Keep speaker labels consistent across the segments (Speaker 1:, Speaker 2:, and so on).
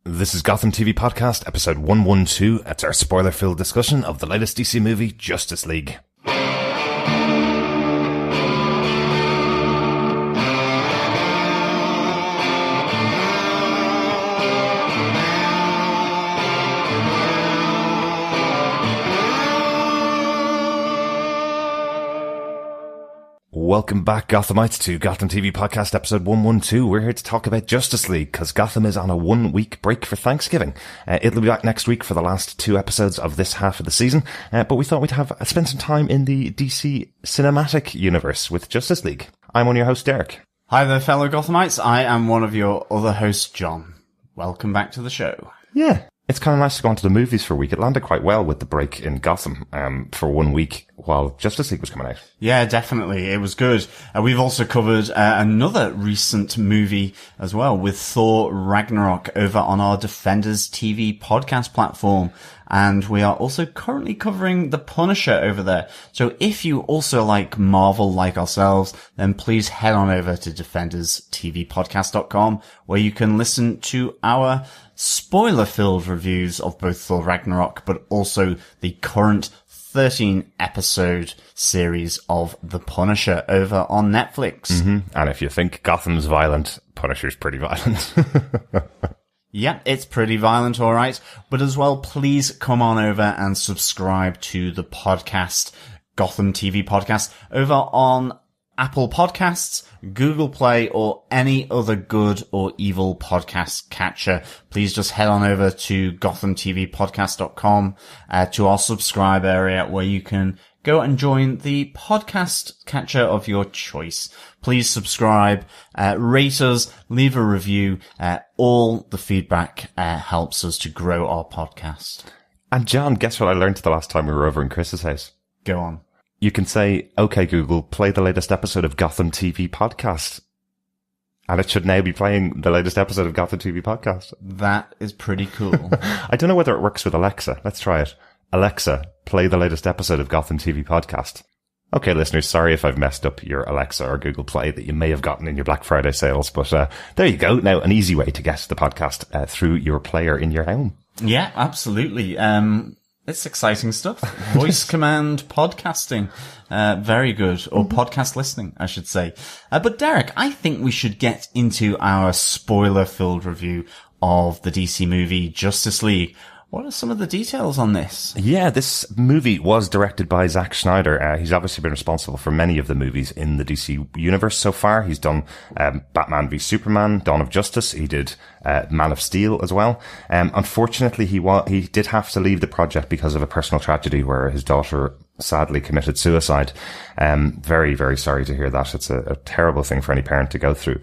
Speaker 1: This is Gotham TV Podcast, episode 112. It's our spoiler-filled discussion of the latest DC movie, Justice League. Welcome back, Gothamites, to Gotham TV Podcast episode 112. We're here to talk about Justice League, because Gotham is on a 1-week break for Thanksgiving. It'll be back next week for the last 2 episodes of this half of the season, but we thought we'd spend some time in the DC cinematic universe with Justice League. I'm one of your hosts, Derek.
Speaker 2: Hi there, fellow Gothamites. I am one of your other hosts, John. Welcome back to the show.
Speaker 1: Yeah. It's kind of nice to go on to the movies for a week. It landed quite well with the break in Gotham for 1 week while Justice League was coming out.
Speaker 2: Yeah, definitely. It was good. We've also covered another recent movie as well with Thor Ragnarok over on our Defenders TV podcast platform. And we are also currently covering The Punisher over there. So if you also like Marvel like ourselves, then please head on over to DefendersTVPodcast.com, where you can listen to our spoiler-filled reviews of both Thor Ragnarok, but also the current 13-episode series of The Punisher over on Netflix.
Speaker 1: Mm-hmm. And if you think Gotham's violent, Punisher's pretty violent.
Speaker 2: Yeah, it's pretty violent, all right. But as well, please come on over and subscribe to the podcast, Gotham TV Podcast, over on Apple Podcasts, Google Play, or any other good or evil podcast catcher. Please just head on over to GothamTVPodcast.com, to our subscribe area where you can go and join the podcast catcher of your choice. Please subscribe, rate us, leave a review. All the feedback helps us to grow our podcast.
Speaker 1: And John, guess what I learned the last time we were over in Chris's house?
Speaker 2: Go on.
Speaker 1: You can say, "Okay, Google, play the latest episode of Gotham TV Podcast." And it should now be playing the latest episode of Gotham TV Podcast.
Speaker 2: That is pretty cool.
Speaker 1: I don't know whether it works with Alexa. Let's try it. Alexa, play the latest episode of Gotham TV Podcast. Okay, listeners, sorry if I've messed up your Alexa or Google Play that you may have gotten in your Black Friday sales, but there you go. Now, an easy way to get the podcast through your player in your home.
Speaker 2: Yeah, absolutely. It's exciting stuff. Voice command podcasting. Very good. Or podcast listening, I should say. But Derek, I think we should get into our spoiler-filled review of the DC movie Justice League. What are some of the details on this?
Speaker 1: Yeah, this movie was directed by Zack Snyder. He's obviously been responsible for many of the movies in the DC universe so far. He's done Batman v Superman, Dawn of Justice. He did Man of Steel as well. Unfortunately, he did have to leave the project because of a personal tragedy where his daughter sadly committed suicide. Very, very sorry to hear that. It's a terrible thing for any parent to go through.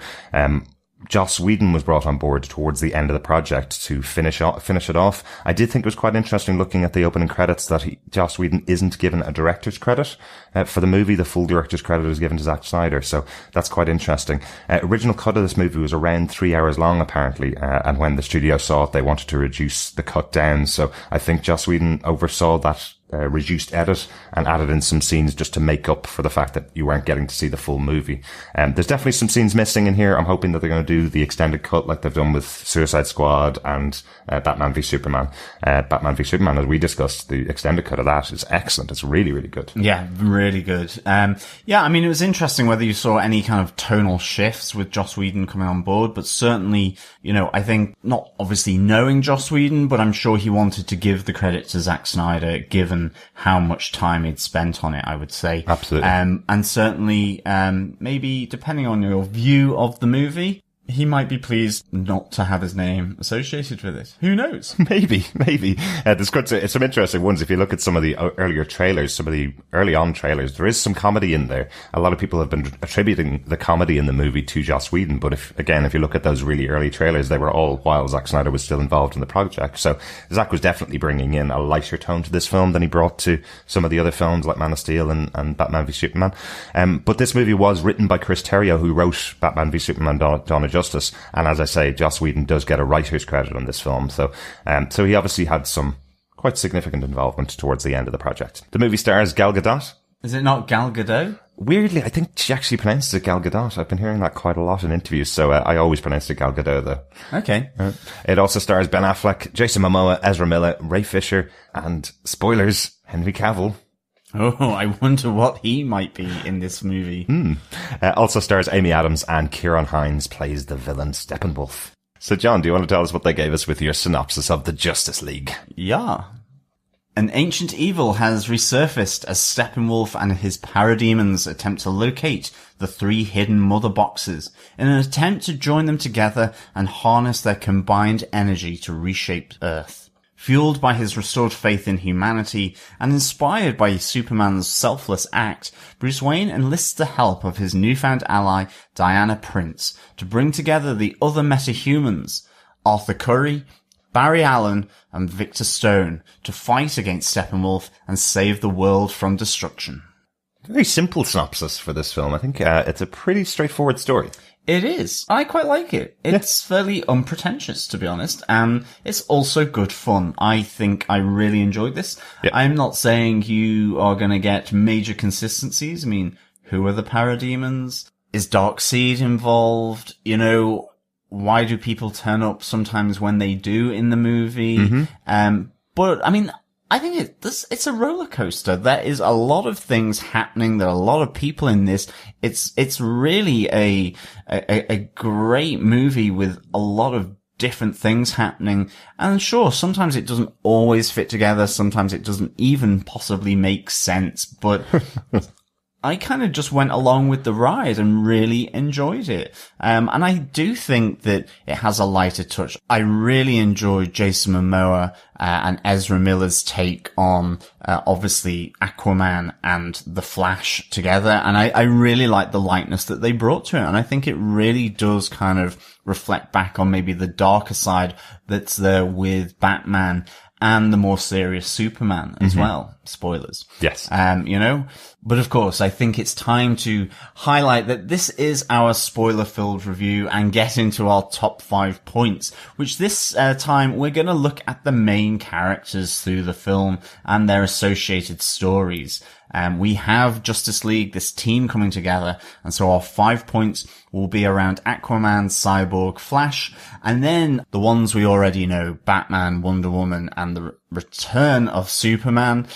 Speaker 1: Joss Whedon was brought on board towards the end of the project to finish it off. I did think it was quite interesting looking at the opening credits that Joss Whedon isn't given a director's credit for the movie. The full director's credit is given to Zack Snyder, so that's quite interesting. Original cut of this movie was around 3 hours long, apparently, and when the studio saw it, they wanted to reduce the cut down. So I think Joss Whedon oversaw that reduced edit and added in some scenes just to make up for the fact that you weren't getting to see the full movie. There's definitely some scenes missing in here. I'm hoping that they're going to do the extended cut like they've done with Suicide Squad and Batman v Superman. Batman v Superman, as we discussed, the extended cut of that is excellent. It's really, really good.
Speaker 2: Yeah, really good. Yeah, I mean, it was interesting whether you saw any kind of tonal shifts with Joss Whedon coming on board, but certainly, you know, I think not obviously knowing Joss Whedon, but I'm sure he wanted to give the credit to Zack Snyder, given how much time he'd spent on it, I would say.
Speaker 1: Absolutely.
Speaker 2: And certainly, maybe depending on your view of the movie, he might be pleased not to have his name associated with it. Who knows?
Speaker 1: Maybe. There's some interesting ones. If you look at some of the earlier trailers, some of the early on trailers, there is some comedy in there. A lot of people have been attributing the comedy in the movie to Joss Whedon, but if you look at those really early trailers, they were all while Zack Snyder was still involved in the project. So Zack was definitely bringing in a lighter tone to this film than he brought to some of the other films like Man of Steel and Batman v Superman. But this movie was written by Chris Terrio, who wrote Batman v Superman, Dawn of Justice. And as I say, Joss Whedon does get a writer's credit on this film. So he obviously had some quite significant involvement towards the end of the project. The movie stars Gal Gadot,
Speaker 2: Is it not Gal Gadot?
Speaker 1: Weirdly, I think she actually pronounces it Gal Gadot. I've been hearing that quite a lot in interviews, so I always pronounce it Gal Gadot, though.
Speaker 2: Okay.
Speaker 1: It also stars Ben Affleck, Jason Momoa, Ezra Miller, Ray Fisher, and, spoilers, Henry Cavill.
Speaker 2: Oh, I wonder what he might be in this movie.
Speaker 1: Also stars Amy Adams, and Ciarán Hinds plays the villain Steppenwolf. So, John, do you want to tell us what they gave us with your synopsis of the Justice League?
Speaker 2: Yeah. An ancient evil has resurfaced as Steppenwolf and his parademons attempt to locate the 3 hidden mother boxes in an attempt to join them together and harness their combined energy to reshape Earth. Fueled by his restored faith in humanity and inspired by Superman's selfless act, Bruce Wayne enlists the help of his newfound ally, Diana Prince, to bring together the other metahumans, Arthur Curry, Barry Allen, and Victor Stone, to fight against Steppenwolf and save the world from destruction.
Speaker 1: Very simple synopsis for this film. I think it's a pretty straightforward story.
Speaker 2: It is. I quite like it. It's fairly unpretentious, to be honest, and it's also good fun. I think I really enjoyed this. Yep. I'm not saying you are going to get major consistencies. I mean, who are the parademons? Is Darkseid involved? You know, why do people turn up sometimes when they do in the movie? Mm-hmm. But I mean, I think it's a roller coaster. There is a lot of things happening. There are a lot of people in this. It's really a great movie with a lot of different things happening. And sure, sometimes it doesn't always fit together. Sometimes it doesn't even possibly make sense, but I kind of just went along with the ride and really enjoyed it. And I do think that it has a lighter touch. I really enjoyed Jason Momoa and Ezra Miller's take on obviously Aquaman and the Flash together. And I really like the lightness that they brought to it. And I think it really does kind of reflect back on maybe the darker side that's there with Batman and the more serious Superman as well. Spoilers.
Speaker 1: Yes.
Speaker 2: You know, but of course, I think it's time to highlight that this is our spoiler-filled review and get into our top 5 points, which this time we're going to look at the main characters through the film and their associated stories. We have Justice League, this team coming together, and so our 5 points will be around Aquaman, Cyborg, Flash, and then the ones we already know, Batman, Wonder Woman, and the return of Superman,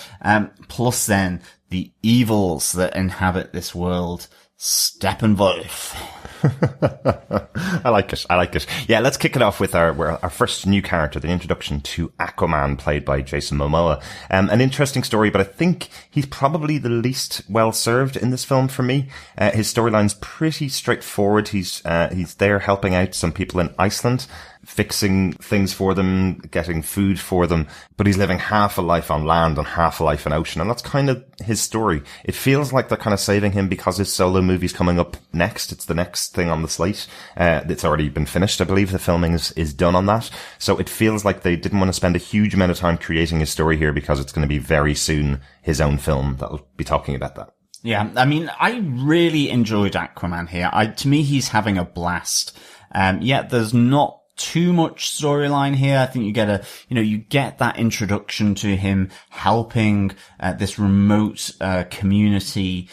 Speaker 2: plus then the evils that inhabit this world, Steppenwolf.
Speaker 1: I like it. Yeah, let's kick it off with our first new character, the introduction to Aquaman, played by Jason Momoa. An interesting story, but I think he's probably the least well served in this film for me. His storyline's pretty straightforward. He's there helping out some people in Iceland, fixing things for them, getting food for them, but he's living half a life on land and half a life in ocean, and that's kind of his story. It feels like they're kind of saving him because his solo movie's coming up next. It's the next thing on the slate. It's already been finished. I believe the filming is done on that. So it feels like they didn't want to spend a huge amount of time creating his story here because it's going to be very soon his own film that'll be talking about that.
Speaker 2: Yeah, I mean, I really enjoyed Aquaman here. To me, he's having a blast. Yet there's not too much storyline here. I think you get that introduction to him helping this remote community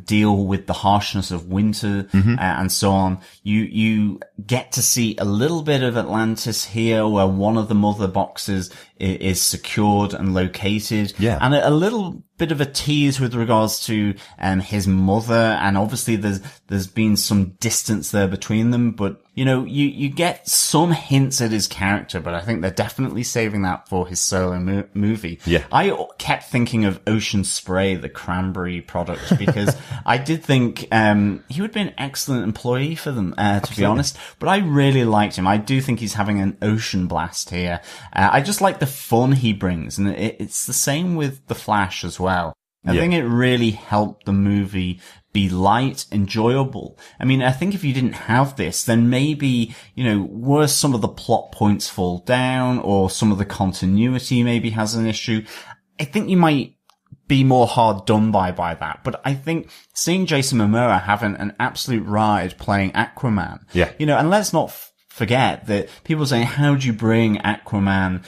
Speaker 2: deal with the harshness of winter and so on. You get to see a little bit of Atlantis here, where one of the mother boxes is secured and located. Yeah. And a little bit of a tease with regards to his mother, and obviously there's been some distance there between them, but you get some hints at his character, but I think they're definitely saving that for his solo movie. Yeah. I kept thinking of Ocean Spray, the cranberry product, because I did think he would be an excellent employee for them, to be honest, but I really liked him. I do think he's having an ocean blast here. I just like the fun he brings, and it's the same with The Flash as well. I think it really helped the movie be light, enjoyable. I mean, I think if you didn't have this, then maybe, were some of the plot points fall down, or some of the continuity maybe has an issue, I think you might be more hard done by that. But I think seeing Jason Momoa having an absolute ride playing Aquaman, and let's not forget that people saying, how do you bring Aquaman,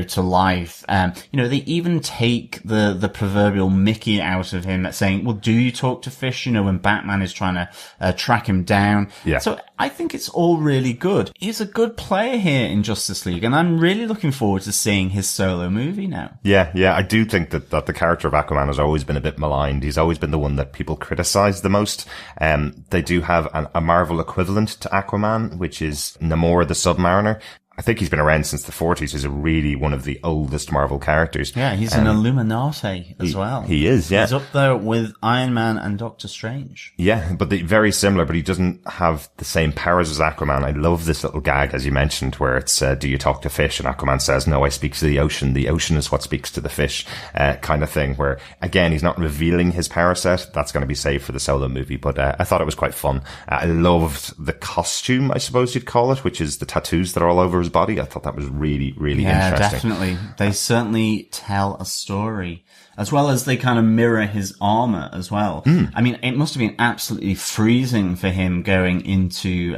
Speaker 2: to life? They even take the proverbial Mickey out of him, saying, well, do you talk to fish? When Batman is trying to track him down.
Speaker 1: Yeah. So
Speaker 2: I think it's all really good. He's a good player here in Justice League, and I'm really looking forward to seeing his solo movie now.
Speaker 1: Yeah. I do think that the character of Aquaman has always been a bit maligned. He's always been the one that people criticize the most. They do have a Marvel equivalent to Aquaman, which is Namor the Submariner. I think he's been around since the 40s. He's really one of the oldest Marvel characters.
Speaker 2: Yeah, he's an Illuminati as well.
Speaker 1: He is, yeah.
Speaker 2: He's up there with Iron Man and Doctor Strange.
Speaker 1: Yeah, but very similar, but he doesn't have the same powers as Aquaman. I love this little gag, as you mentioned, where it's, do you talk to fish? And Aquaman says, no, I speak to the ocean. The ocean is what speaks to the fish, kind of thing, where, again, he's not revealing his power set. That's going to be saved for the solo movie, but I thought it was quite fun. I loved the costume, I suppose you'd call it, which is the tattoos that are all over his body. I thought that was really, really interesting.
Speaker 2: Yeah, definitely. They certainly tell a story, as well as they kind of mirror his armor as well. I mean, it must have been absolutely freezing for him going into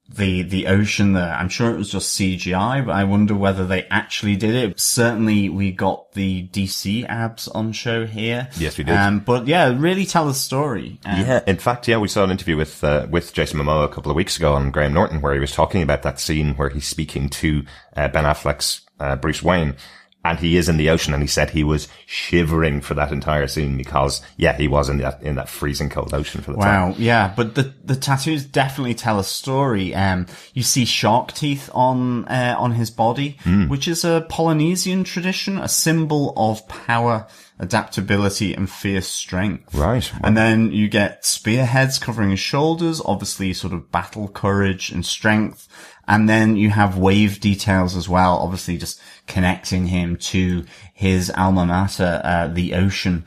Speaker 2: the ocean there. I'm sure it was just CGI, but I wonder whether they actually did it. Certainly we got the DC abs on show here.
Speaker 1: Yes, we did.
Speaker 2: But yeah, really tell a story.
Speaker 1: In fact, we saw an interview with Jason Momoa a couple of weeks ago on Graham Norton, where he was talking about that scene where he's speaking to Ben Affleck's Bruce Wayne. And he is in the ocean, and he said he was shivering for that entire scene because, he was in that freezing cold ocean for the time.
Speaker 2: Wow, yeah, but the tattoos definitely tell a story. You see shark teeth on his body, which is a Polynesian tradition, a symbol of power, adaptability, and fierce strength.
Speaker 1: Right.
Speaker 2: And then you get spearheads covering his shoulders, obviously sort of battle courage and strength. And then you have wave details as well, obviously just connecting him to his alma mater, the ocean,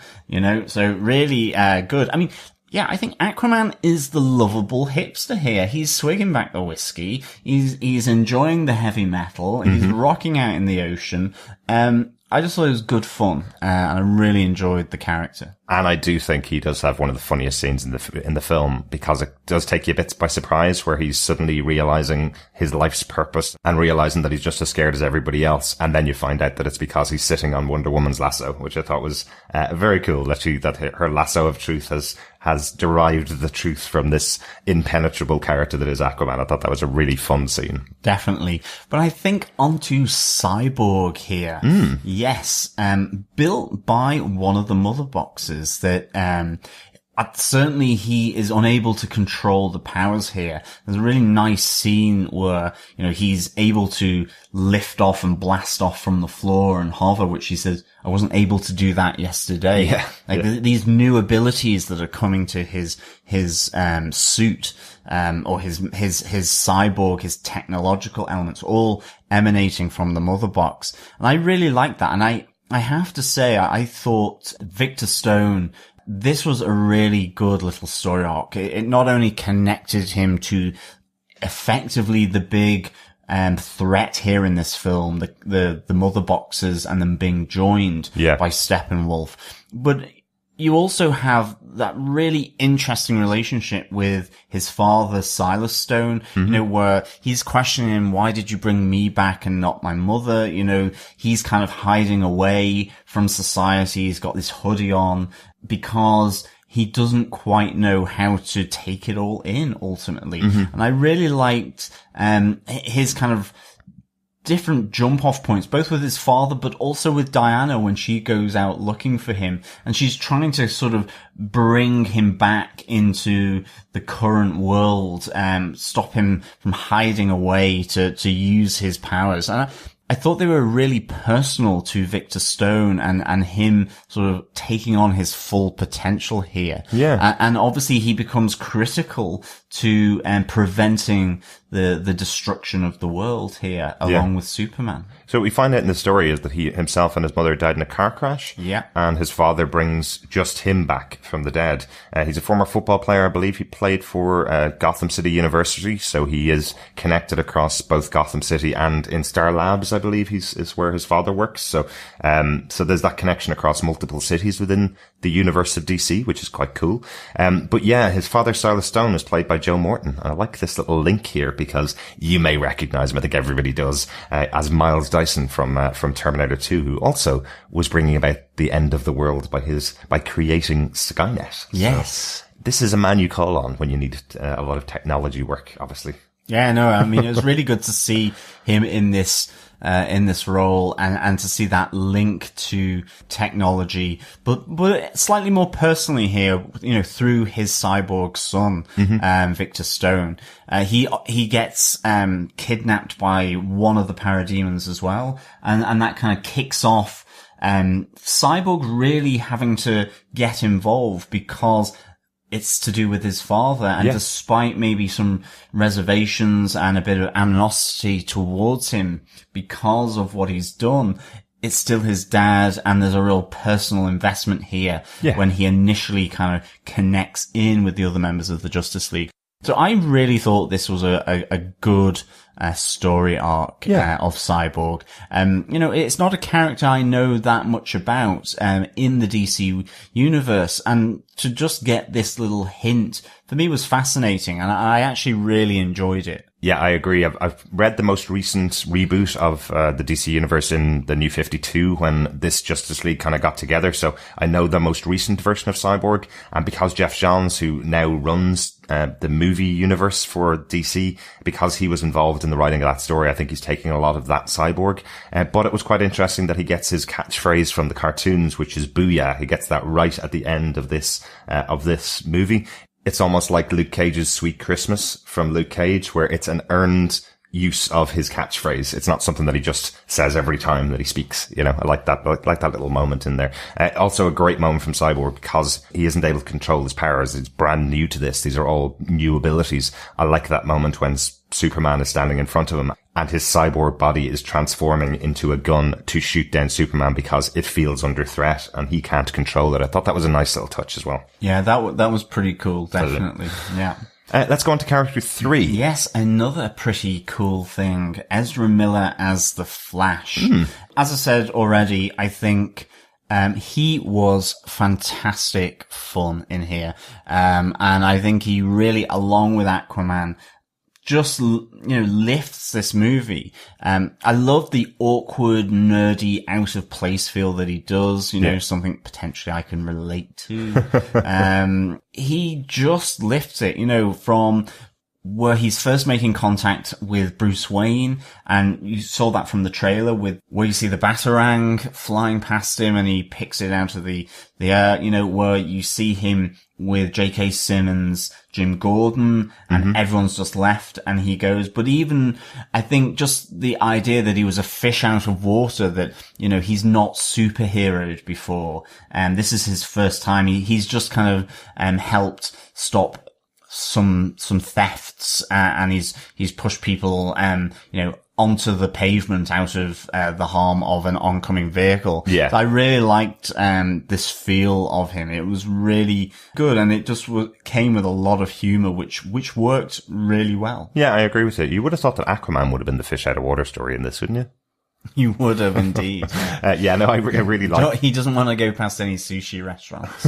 Speaker 2: so really, good. I mean, yeah, I think Aquaman is the lovable hipster here. He's swigging back the whiskey. He's enjoying the heavy metal. He's rocking out in the ocean. I just thought it was good fun, and I really enjoyed the character.
Speaker 1: And I do think he does have one of the funniest scenes in the film, because it does take you a bit by surprise, where he's suddenly realizing his life's purpose and realizing that he's just as scared as everybody else. And then you find out that it's because he's sitting on Wonder Woman's lasso, which I thought was very cool, that her lasso of truth has derived the truth from this impenetrable character that is Aquaman. I thought that was a really fun scene.
Speaker 2: Definitely. But I think onto Cyborg here. Yes. Built by one of the mother boxes that, certainly he is unable to control the powers here. There's a really nice scene where, he's able to lift off and blast off from the floor and hover, which he says, I wasn't able to do that yesterday. Yeah. These new abilities that are coming to his suit, or his cyborg, his technological elements, all emanating from the mother box. And I really like that. And I have to say, I thought Victor Stone, this was a really good little story arc. It not only connected him to effectively the big threat here in this film, the mother boxes and them being joined by Steppenwolf, but you also have that really interesting relationship with his father, Silas Stone, where he's questioning him, why did you bring me back and not my mother? He's kind of hiding away from society. He's got this hoodie on because he doesn't quite know how to take it all in ultimately. And I really liked, his kind of different jump off points, both with his father, but also with Diana when she goes out looking for him. And she's trying to sort of bring him back into the current world, stop him from hiding away to use his powers. And I thought they were really personal to Victor Stone and him sort of taking on his full potential here.
Speaker 1: Yeah.
Speaker 2: And obviously he becomes critical to preventing the destruction of the world here along with Superman.
Speaker 1: So what we find out in the story is that he himself and his mother died in a car crash.
Speaker 2: Yeah.
Speaker 1: And his father brings just him back from the dead. He's a former football player. I believe he played for Gotham City University. So he is connected across both Gotham City and in Star Labs, I believe is where his father works. So there's that connection across multiple cities within the universe of DC, which is quite cool. But yeah, his father, Silas Stone, is played by Joe Morton. And I like this little link here because you may recognize him, I think everybody does, as Miles Dyson from Terminator 2, who also was bringing about the end of the world by creating Skynet.
Speaker 2: Yes.
Speaker 1: So this is a man you call on when you need a lot of technology work, obviously.
Speaker 2: Yeah, no, I mean, it was really good to see him in this role and to see that link to technology, but slightly more personally here, through his cyborg son, Victor Stone. He gets, kidnapped by one of the parademons as well. And that kind of kicks off, Cyborg really having to get involved because it's to do with his father, and despite maybe some reservations and a bit of animosity towards him because of what he's done, it's still his dad, and there's a real personal investment here when he initially kind of connects in with the other members of the Justice League. So I really thought this was a good story arc of Cyborg. It's not a character I know that much about in the DC universe, and to just get this little hint for me was fascinating, and I actually really enjoyed it.
Speaker 1: Yeah, I agree. I've read the most recent reboot of the DC universe in the New 52 when this Justice League kind of got together. So I know the most recent version of Cyborg, and because Jeff Johns, who now runs the movie universe for DC, because he was involved in the writing of that story, I think he's taking a lot of that Cyborg. But it was quite interesting that he gets his catchphrase from the cartoons, which is "Booyah." He gets that right at the end of this movie. It's almost like Luke Cage's Sweet Christmas from Luke Cage, where it's an earned use of his catchphrase. It's not something that he just says every time that he speaks. I like that little moment in there. Also a great moment from Cyborg because he isn't able to control his powers. It's brand new to this. These are all new abilities. I like that moment when Superman is standing in front of him and his cyborg body is transforming into a gun to shoot down Superman because it feels under threat and he can't control it. I thought that was a nice little touch as well.
Speaker 2: Yeah, that was pretty cool, definitely. Yeah.
Speaker 1: Let's go on to character 3.
Speaker 2: Yes, another pretty cool thing. Ezra Miller as the Flash. As I said already, I think he was fantastic fun in here. And I think he really, along with Aquaman, just, lifts this movie. I love the awkward, nerdy, out of place feel that he does, something potentially I can relate to. He just lifts it, from where he's first making contact with Bruce Wayne, and you saw that from the trailer where you see the Batarang flying past him and he picks it out of the air, where you see him with J.K. Simmons, Jim Gordon, and everyone's just left and he goes. But even, I think just the idea that he was a fish out of water, that, he's not superheroed before. And this is his first time. He's just kind of, helped stop some thefts, and he's pushed people, onto the pavement out of, the harm of an oncoming vehicle.
Speaker 1: Yeah.
Speaker 2: So I really liked, this feel of him. It was really good, and it just came with a lot of humor, which worked really well.
Speaker 1: Yeah, I agree with it. You would have thought that Aquaman would have been the fish out of water story in this, wouldn't you?
Speaker 2: You would have indeed.
Speaker 1: I really like.
Speaker 2: He doesn't want to go past any sushi restaurants.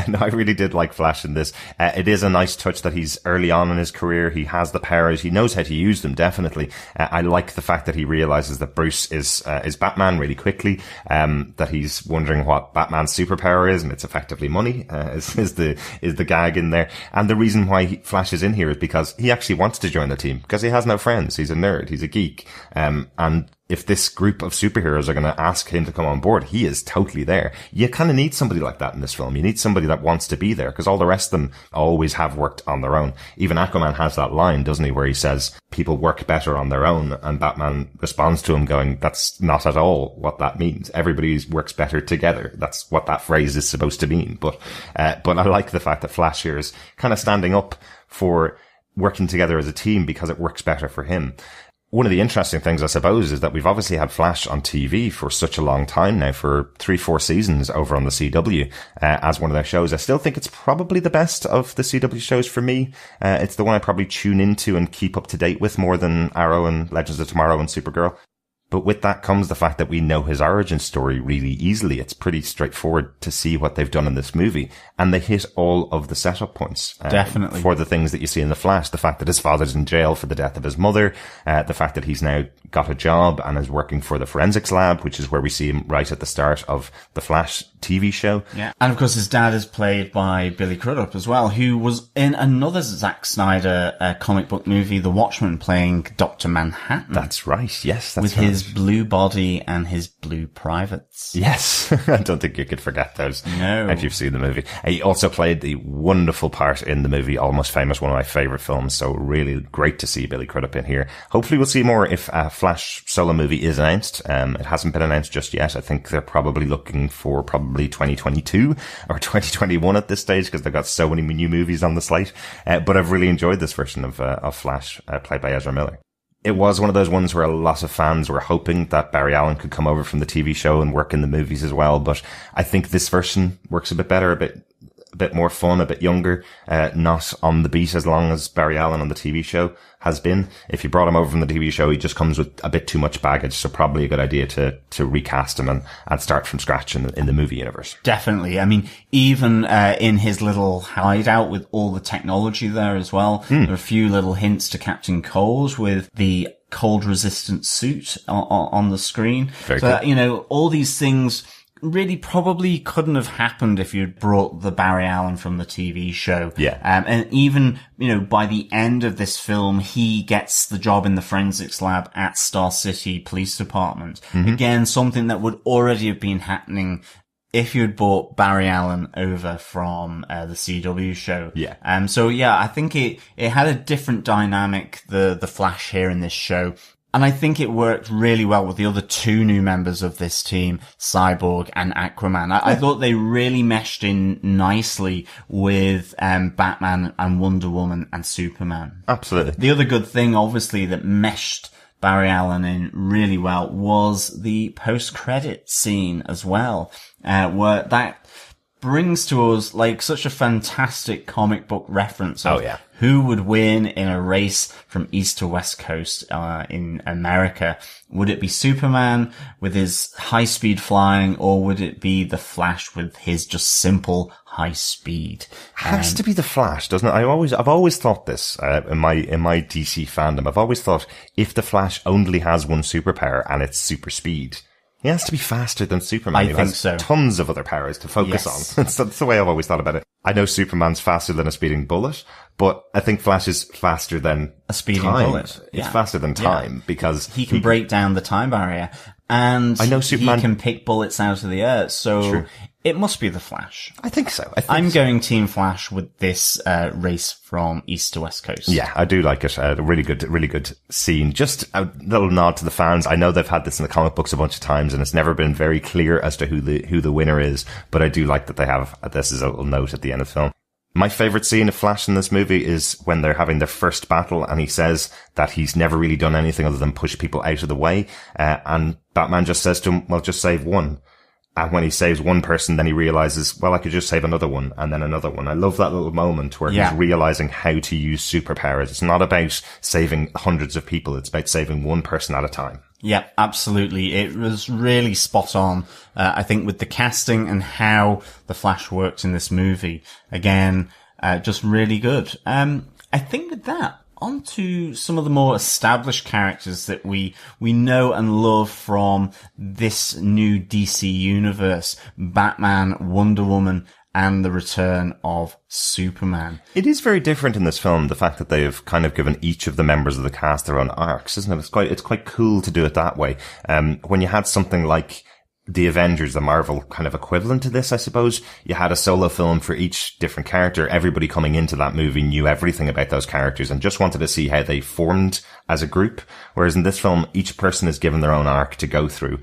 Speaker 1: No, I really did like Flash in this. It is a nice touch that he's early on in his career. He has the powers. He knows how to use them. Definitely. I like the fact that he realizes that Bruce is Batman really quickly. That he's wondering what Batman's superpower is, and it's effectively money. Is the gag in there. And the reason why Flash is in here is because he actually wants to join the team because he has no friends. He's a nerd. He's a geek. And if this group of superheroes are going to ask him to come on board, he is totally there. You kind of need somebody like that in this film. You need somebody that wants to be there because all the rest of them always have worked on their own. Even Aquaman has that line, doesn't he, where he says people work better on their own, and Batman responds to him going, that's not at all what that means. Everybody works better together. That's what that phrase is supposed to mean. But I like the fact that Flash here is kind of standing up for working together as a team because it works better for him. One of the interesting things, I suppose, is that we've obviously had Flash on TV for such a long time now, for 3-4 seasons over on the CW, as one of their shows. I still think it's probably the best of the CW shows for me. It's the one I probably tune into and keep up to date with more than Arrow and Legends of Tomorrow and Supergirl. But with that comes the fact that we know his origin story really easily. It's pretty straightforward to see what they've done in this movie. And they hit all of the setup points.
Speaker 2: Definitely.
Speaker 1: For the things that you see in The Flash. The fact that his father's in jail for the death of his mother. The fact that he's now got a job and is working for the forensics lab, which is where we see him right at the start of the Flash TV show.
Speaker 2: Yeah. And of course his dad is played by Billy Crudup as well, who was in another Zack Snyder comic book movie, The Watchmen, playing Dr. Manhattan.
Speaker 1: That's right. Yes, that's
Speaker 2: with
Speaker 1: right.
Speaker 2: His blue body and his blue privates.
Speaker 1: Yes. I don't think you could forget those.
Speaker 2: No.
Speaker 1: If you've seen the movie. He also played the wonderful part in the movie Almost Famous, one of my favorite films. So really great to see Billy Crudup in here. Hopefully we'll see more if a Flash solo movie is announced. It hasn't been announced just yet. I think they're probably looking for probably 2022 or 2021 at this stage because they've got so many new movies on the slate. But I've really enjoyed this version of Flash, played by Ezra Miller. It was one of those ones where a lot of fans were hoping that Barry Allen could come over from the TV show and work in the movies as well. But I think this version works a bit better, a bit more fun, a bit younger, not on the beat as long as Barry Allen on the TV show has been. If you brought him over from the TV show, he just comes with a bit too much baggage. So probably a good idea to recast him and start from scratch in the movie universe.
Speaker 2: Definitely. I mean, even in his little hideout with all the technology there as well, there are a few little hints to Captain Cold with the cold resistant suit on the screen.
Speaker 1: Very
Speaker 2: so,
Speaker 1: cool.
Speaker 2: you know, all these things really probably couldn't have happened if you'd brought the Barry Allen from the TV show.
Speaker 1: Yeah.
Speaker 2: And even, you know, by the end of this film, he gets the job in the forensics lab at Star City Police Department. Again, something that would already have been happening if you'd brought Barry Allen over from the CW show.
Speaker 1: Yeah.
Speaker 2: So yeah, I think it had a different dynamic, the Flash here in this show. And I think it worked really well with the other two new members of this team, Cyborg and Aquaman. I thought they really meshed in nicely with Batman and Wonder Woman and Superman.
Speaker 1: Absolutely.
Speaker 2: The other good thing, obviously, that meshed Barry Allen in really well was the post-credit scene as well, where that brings to us like such a fantastic comic book reference of who would win in a race from east to west coast in America. Would it be Superman with his high speed flying, or would it be the Flash with his just simple high speed?
Speaker 1: Has to be the Flash, doesn't it? I've always thought this in my DC fandom. I've always thought if the Flash only has one superpower and it's super speed, he has to be faster than Superman.
Speaker 2: I think so.
Speaker 1: Tons of other powers to focus on. That's the way I've always thought about it. I know Superman's faster than a speeding bullet, but I think Flash is faster than
Speaker 2: a speeding
Speaker 1: bullet.
Speaker 2: Yeah.
Speaker 1: It's faster than time because
Speaker 2: he can break down the time barrier, and
Speaker 1: I know Superman
Speaker 2: he can pick bullets out of the air. So
Speaker 1: True.
Speaker 2: It must be the Flash.
Speaker 1: I think so.
Speaker 2: I'm going Team Flash with this race from east to west coast.
Speaker 1: Yeah, I do like it. A really good scene. Just a little nod to the fans. I know they've had this in the comic books a bunch of times, and it's never been very clear as to who the winner is. But I do like that they have this as a little note at the end of the film. My favorite scene of Flash in this movie is when they're having their first battle, and he says that he's never really done anything other than push people out of the way. And Batman just says to him, "Well, just save one." And when he saves one person, then he realizes, well, I could just save another one and then another one. I love that little moment where he's realizing how to use superpowers. It's not about saving hundreds of people. It's about saving one person at a time.
Speaker 2: Yeah, absolutely. It was really spot on, I think, with the casting and how the Flash works in this movie. Again, just really good. I think with that, on to some of the more established characters that we know and love from this new DC universe. Batman, Wonder Woman, and the return of Superman.
Speaker 1: It is very different in this film, the fact that they've kind of given each of the members of the cast their own arcs, isn't it? It's quite cool to do it that way. When you had something like the Avengers, the Marvel kind of equivalent to this, I suppose. You had a solo film for each different character. Everybody coming into that movie knew everything about those characters and just wanted to see how they formed as a group. Whereas in this film, each person is given their own arc to go through,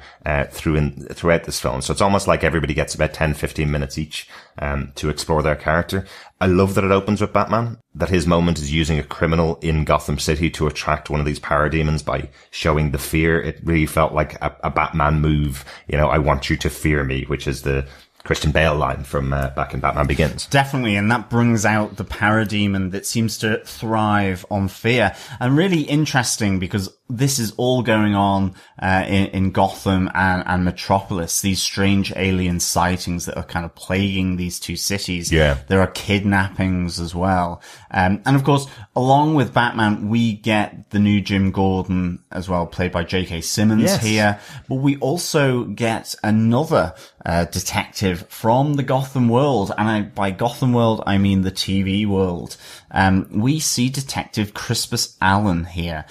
Speaker 1: throughout this film. So it's almost like everybody gets about 10, 15 minutes each, to explore their character. I love that it opens with Batman, that his moment is using a criminal in Gotham City to attract one of these parademons by showing the fear. It really felt like a Batman move. You know, I want you to fear me, which is the Christian Bale line from back in Batman Begins.
Speaker 2: Definitely, and that brings out the parademon that seems to thrive on fear. And really interesting because this is all going on in Gotham and Metropolis, these strange alien sightings that are kind of plaguing these two cities.
Speaker 1: Yeah.
Speaker 2: There are kidnappings as well. And of course, along with Batman, we get the new Jim Gordon as well, played by J.K. Simmons here. But we also get another detective from the Gotham world. And by Gotham world, I mean the TV world. We see Detective Crispus Allen here,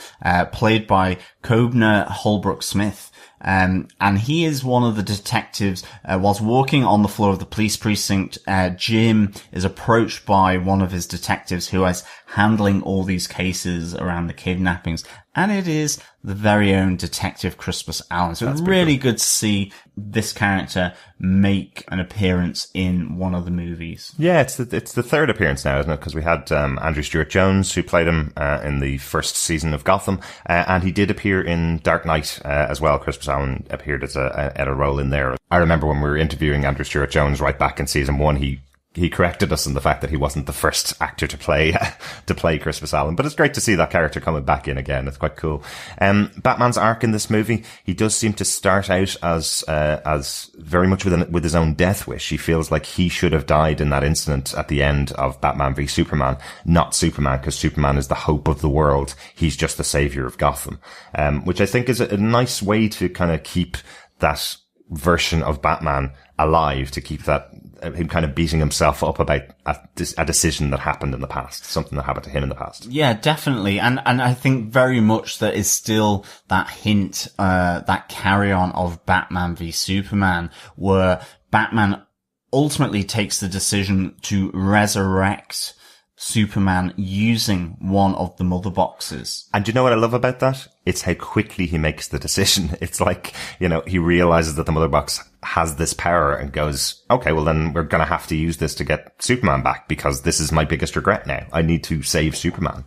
Speaker 2: played by Kobner Holbrook Smith. And he is one of the detectives, whilst walking on the floor of the police precinct, Jim is approached by one of his detectives who is handling all these cases around the kidnappings. And it is the very own Detective Crispus Allen. So it's really good to see this character make an appearance in one of the movies.
Speaker 1: Yeah, it's the third appearance now, isn't it? Because we had Andrew Stewart Jones, who played him in the first season of Gotham, and he did appear in Dark Knight as well. Crispus Allen appeared as a role in there. I remember when we were interviewing Andrew Stewart Jones right back in season 1, he corrected us on the fact that he wasn't the first actor to play Crispus Allen. But it's great to see that character coming back in again. It's quite cool. Batman's arc in this movie, he does seem to start out as very much with his own death wish. He feels like he should have died in that incident at the end of Batman v Superman, not Superman, because Superman is the hope of the world. He's just the savior of Gotham. Which I think is a nice way to kind of keep that version of Batman alive, to keep that him kind of beating himself up about a decision that happened in the past, something that happened to him in the past.
Speaker 2: Yeah, definitely. And I think very much there is still that hint, that carry on of Batman v Superman, where Batman ultimately takes the decision to resurrect Superman using one of the mother boxes.
Speaker 1: And do you know what I love about that? It's how quickly he makes the decision. It's like, he realizes that the mother box has this power and goes, okay, well then we're going to have to use this to get Superman back, because this is my biggest regret now. I need to save Superman.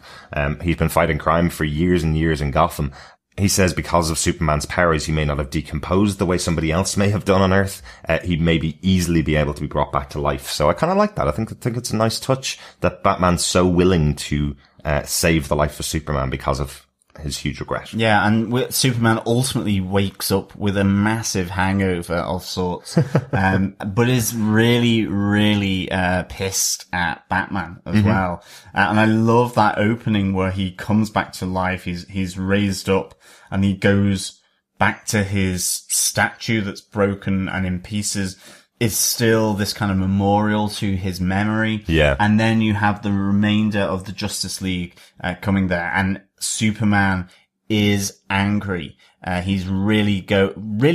Speaker 1: He's been fighting crime for years and years in Gotham. He says because of Superman's powers, he may not have decomposed the way somebody else may have done on Earth. He'd maybe easily be able to be brought back to life. So I kind of like that. I think it's a nice touch that Batman's so willing to save the life of Superman because of his huge regret.
Speaker 2: Yeah, and Superman ultimately wakes up with a massive hangover of sorts, but is really, really pissed at Batman as well. And I love that opening where he comes back to life. He's raised up and he goes back to his statue that's broken and in pieces. Is still this kind of memorial to his memory. Yeah. And then you have the remainder of the Justice League coming there, and Superman is angry. He's really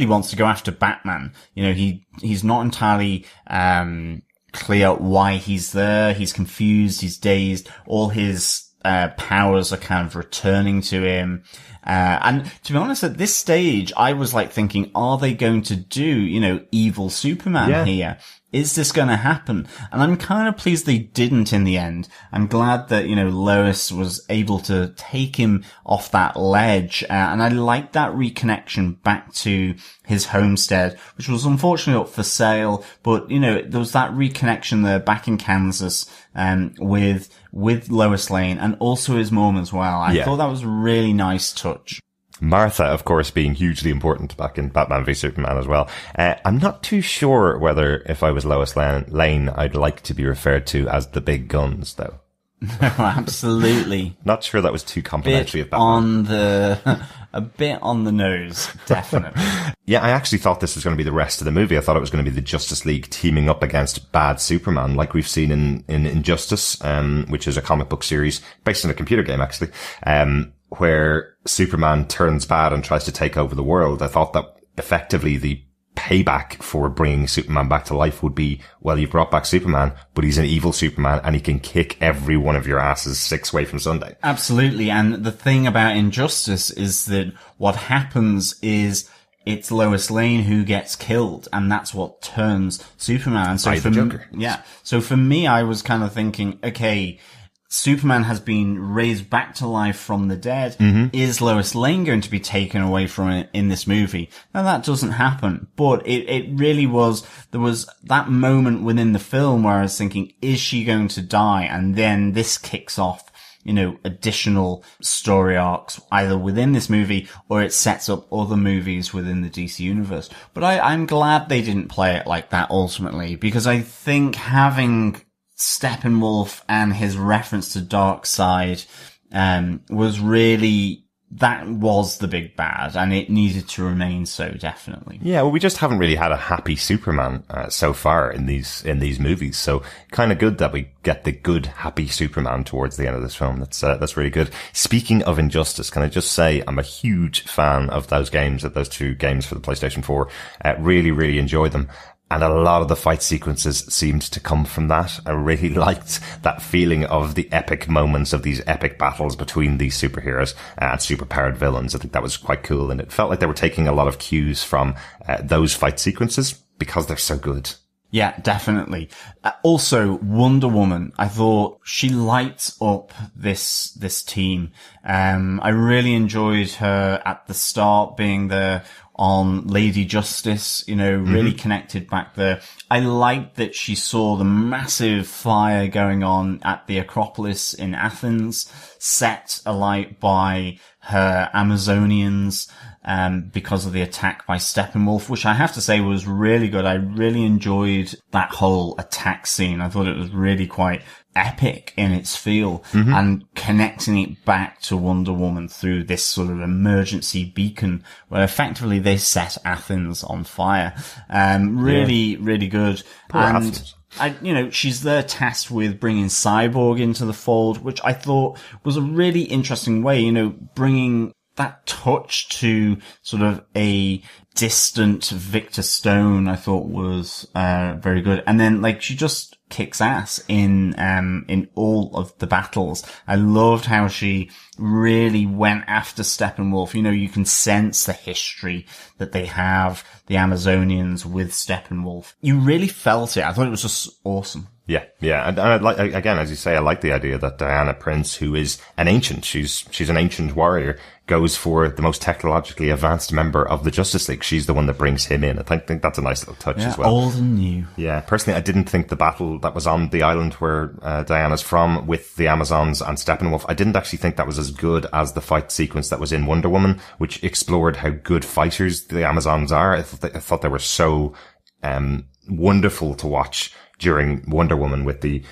Speaker 2: wants to go after Batman. He's not entirely clear why he's there. He's confused, he's dazed. All his powers are kind of returning to him. And to be honest, at this stage, I was like thinking, are they going to do, evil Superman here? Is this going to happen? And I'm kind of pleased they didn't in the end. I'm glad that, Lois was able to take him off that ledge. And I like that reconnection back to his homestead, which was unfortunately up for sale. But, there was that reconnection there back in Kansas, with Lois Lane and also his mom as well. I thought that was a really nice touch.
Speaker 1: Martha, of course, being hugely important back in Batman v Superman as well. I'm not too sure whether if I was Lois Lane, I'd like to be referred to as the big guns, though.
Speaker 2: Absolutely.
Speaker 1: Not sure that was too complimentary of Batman.
Speaker 2: A bit on the nose, definitely.
Speaker 1: Yeah, I actually thought this was going to be the rest of the movie. I thought it was going to be the Justice League teaming up against bad Superman, like we've seen in Injustice, which is a comic book series based on a computer game, actually, where Superman turns bad and tries to take over the world. I thought that effectively the payback for bringing Superman back to life would be, well, you brought back Superman, but he's an evil Superman and he can kick every one of your asses 6 way from Sunday.
Speaker 2: Absolutely. And the thing about Injustice is that what happens is it's Lois Lane who gets killed, and that's what turns Superman. And so
Speaker 1: by the Joker.
Speaker 2: So for me, I was kind of thinking, okay, Superman has been raised back to life from the dead. Mm-hmm. Is Lois Lane going to be taken away from it in this movie? Now that doesn't happen, but it really was, there was that moment within the film where I was thinking, is she going to die? And then this kicks off additional story arcs either within this movie or it sets up other movies within the DC universe. But I'm glad they didn't play it like that ultimately, because I think having Steppenwolf and his reference to Darkseid was really, that was the big bad, and it needed to remain so, definitely.
Speaker 1: Yeah, well, we just haven't really had a happy Superman so far in these movies. So kind of good that we get the good, happy Superman towards the end of this film. That's really good. Speaking of Injustice, can I just say I'm a huge fan of those two games for the PlayStation 4. Really, really enjoy them. And a lot of the fight sequences seemed to come from that. I really liked that feeling of the epic moments of these epic battles between these superheroes and superpowered villains. I think that was quite cool. And it felt like they were taking a lot of cues from those fight sequences because they're so good.
Speaker 2: Yeah, definitely. Also, Wonder Woman, I thought she lights up this team. I really enjoyed her at the start being there on Lady Justice, really connected back there. I liked that she saw the massive fire going on at the Acropolis in Athens, set alight by her Amazonians, because of the attack by Steppenwolf, which I have to say was really good. I really enjoyed that whole attack scene. I thought it was really quite epic in its feel, and connecting it back to Wonder Woman through this sort of emergency beacon where effectively they set Athens on fire. Really good.
Speaker 1: Poor Athens.
Speaker 2: She's there tasked with bringing Cyborg into the fold, which I thought was a really interesting way, bringing that touch to sort of a distant Victor Stone, I thought was very good. And then she just kicks ass in all of the battles. I loved how she really went after Steppenwolf. You can sense the history that they have, the Amazonians with Steppenwolf. You really felt it. I thought it was just awesome.
Speaker 1: Yeah. And I like, again, as you say, I like the idea that Diana Prince, who is an ancient, she's an ancient warrior, goes for the most technologically advanced member of the Justice League. She's the one that brings him in. I think that's a nice little touch as well.
Speaker 2: Old and new.
Speaker 1: Yeah. Personally, I didn't think the battle that was on the island where Diana's from with the Amazons and Steppenwolf, I didn't actually think that was as good as the fight sequence that was in Wonder Woman, which explored how good fighters the Amazons are. I thought they were so wonderful to watch during Wonder Woman with the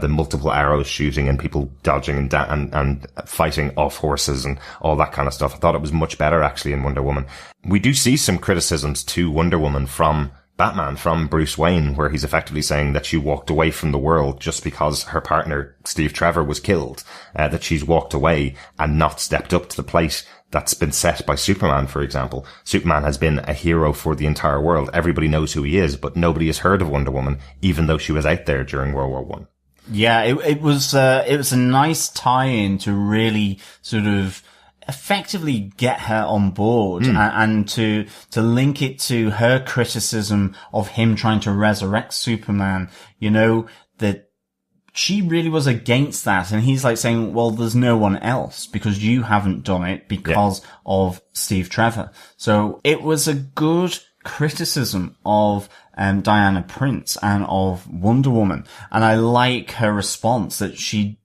Speaker 1: multiple arrows shooting and people dodging and fighting off horses and all that kind of stuff. I thought it was much better actually in Wonder Woman. We do see some criticisms to Wonder Woman from Batman, from Bruce Wayne, where he's effectively saying that she walked away from the world just because her partner, Steve Trevor, was killed, that she's walked away and not stepped up to the plate that's been set by Superman, for example. Superman has been a hero for the entire world. Everybody knows who he is, but nobody has heard of Wonder Woman, even though she was out there during World War One.
Speaker 2: Yeah, it was a nice tie-in to really sort of effectively get her on board and to link it to her criticism of him trying to resurrect Superman, that she really was against that. And he's saying, well, there's no one else because you haven't done it because of Steve Trevor. So it was a good criticism of Diana Prince and of Wonder Woman. And I like her response that she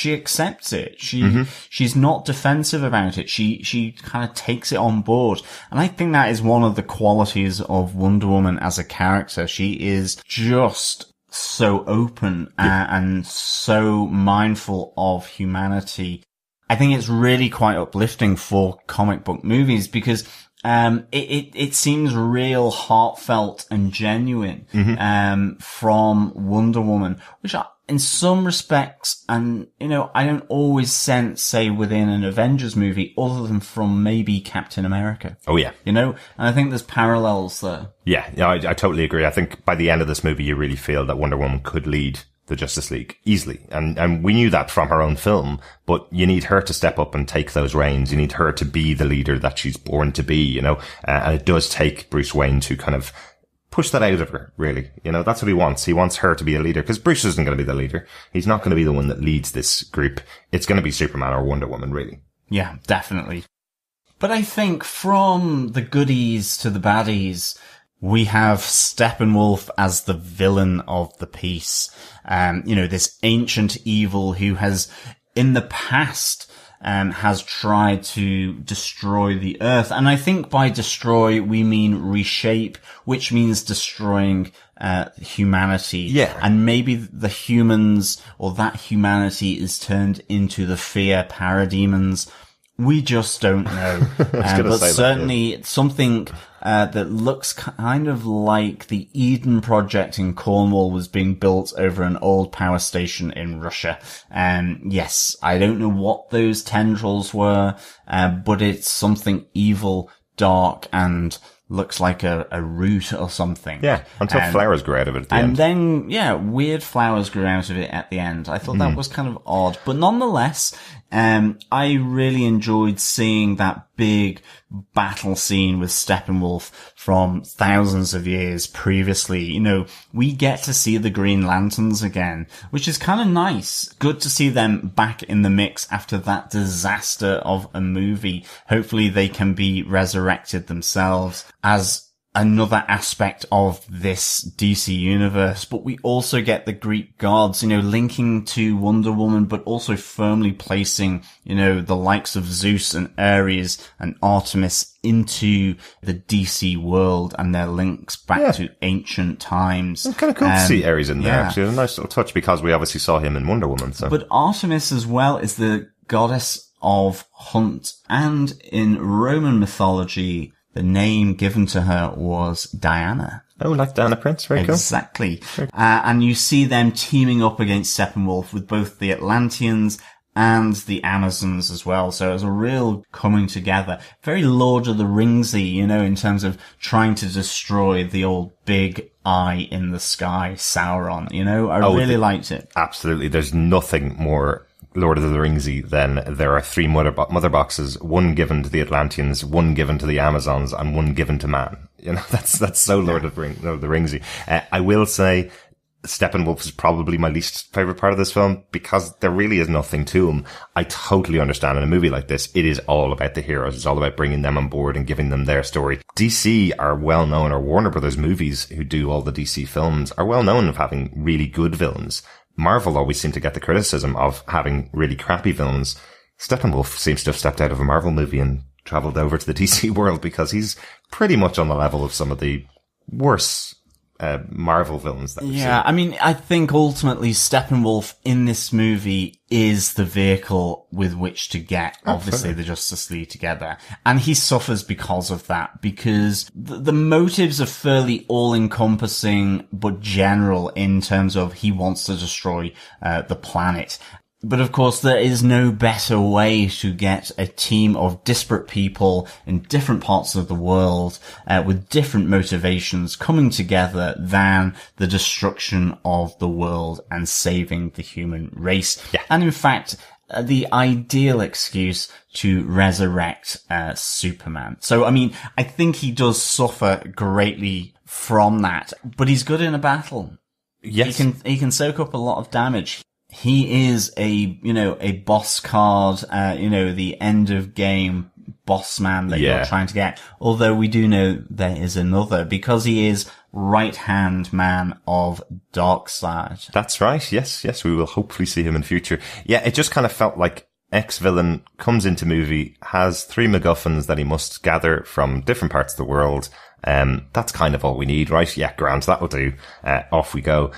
Speaker 2: accepts it. She's not defensive about it. She kind of takes it on board. And I think that is one of the qualities of Wonder Woman as a character. She is just so open and so mindful of humanity. I think it's really quite uplifting for comic book movies because it seems real, heartfelt and genuine from Wonder Woman, which in some respects, and I don't always sense, say, within an Avengers movie, other than from maybe Captain America.
Speaker 1: Oh yeah,
Speaker 2: and I think there's parallels there.
Speaker 1: Yeah, I totally agree. I think by the end of this movie, you really feel that Wonder Woman could lead the Justice League easily, and we knew that from her own film. But you need her to step up and take those reins. You need her to be the leader that she's born to be. And it does take Bruce Wayne to kind of push that out of her, really. That's what he wants. He wants her to be a leader because Bruce isn't going to be the leader. He's not going to be the one that leads this group. It's going to be Superman or Wonder Woman, really.
Speaker 2: Yeah, definitely. But I think from the goodies to the baddies, we have Steppenwolf as the villain of the piece. This ancient evil who has in the past has tried to destroy the Earth. And I think by destroy, we mean reshape, which means destroying humanity.
Speaker 1: Yeah.
Speaker 2: And maybe the humans, or that humanity, is turned into the fear parademons. We just don't know. But certainly it's something that looks kind of like the Eden Project in Cornwall was being built over an old power station in Russia. Yes, I don't know what those tendrils were, but it's something evil, dark, and looks like a root or something.
Speaker 1: Yeah, until flowers grew out of it at the end.
Speaker 2: And then, yeah, weird flowers grew out of it at the end. I thought that was kind of odd. But nonetheless, I really enjoyed seeing that big battle scene with Steppenwolf from thousands of years previously. You know, we get to see the Green Lanterns again, which is kind of nice. Good to see them back in the mix after that disaster of a movie. Hopefully they can be resurrected themselves as another aspect of this DC universe. But we also get the Greek gods, you know, linking to Wonder Woman, but also firmly placing, you know, the likes of Zeus and Ares and Artemis into the DC world and their links back to ancient times.
Speaker 1: It's kind of cool to see Ares in there, actually. A nice little touch, because we obviously saw him in Wonder Woman. So.
Speaker 2: But Artemis as well is the goddess of hunt, and in Roman mythology, the name given to her was Diana.
Speaker 1: Oh, like Diana Prince. Very cool.
Speaker 2: Exactly. And you see them teaming up against Steppenwolf with both the Atlanteans and the Amazons as well. So it was a real coming together. Very Lord of the Ringsy, you know, in terms of trying to destroy the old big eye in the sky, Sauron, you know. I really liked it.
Speaker 1: Absolutely. There's nothing more Lord of the Ringsy then there are three mother boxes, one given to the Atlanteans, one given to the Amazons, and one given to man. You know, that's so Lord of the Ringsy. I will say Steppenwolf is probably my least favorite part of this film, because there really is nothing to him. I totally understand in a movie like this, it is all about the heroes. It's all about bringing them on board and giving them their story. DC are well known, or Warner Brothers movies, who do all the DC films, are well known of having really good villains. Marvel always seem to get the criticism of having really crappy villains. Steppenwolf seems to have stepped out of a Marvel movie and travelled over to the DC world, because he's pretty much on the level of some of the worse Marvel villains that we've seen.
Speaker 2: I mean, I think ultimately Steppenwolf in this movie is the vehicle with which to get, obviously, the Justice League together. And he suffers because of that, because the motives are fairly all-encompassing, but general in terms of he wants to destroy the planet. But of course, there is no better way to get a team of disparate people in different parts of the world with different motivations coming together than the destruction of the world and saving the human race.
Speaker 1: Yeah.
Speaker 2: And in fact, the ideal excuse to resurrect Superman. So, I mean, I think he does suffer greatly from that, but he's good in a battle.
Speaker 1: Yes.
Speaker 2: He can soak up a lot of damage. He is a boss card, the end of game boss man that you're trying to get. Although we do know there is another, because he is right-hand man of Darkseid.
Speaker 1: That's right. Yes. We will hopefully see him in future. Yeah, it just kind of felt like ex-villain comes into movie, has three MacGuffins that he must gather from different parts of the world. That's kind of all we need, right? Yeah, grand, that'll do. Off we go.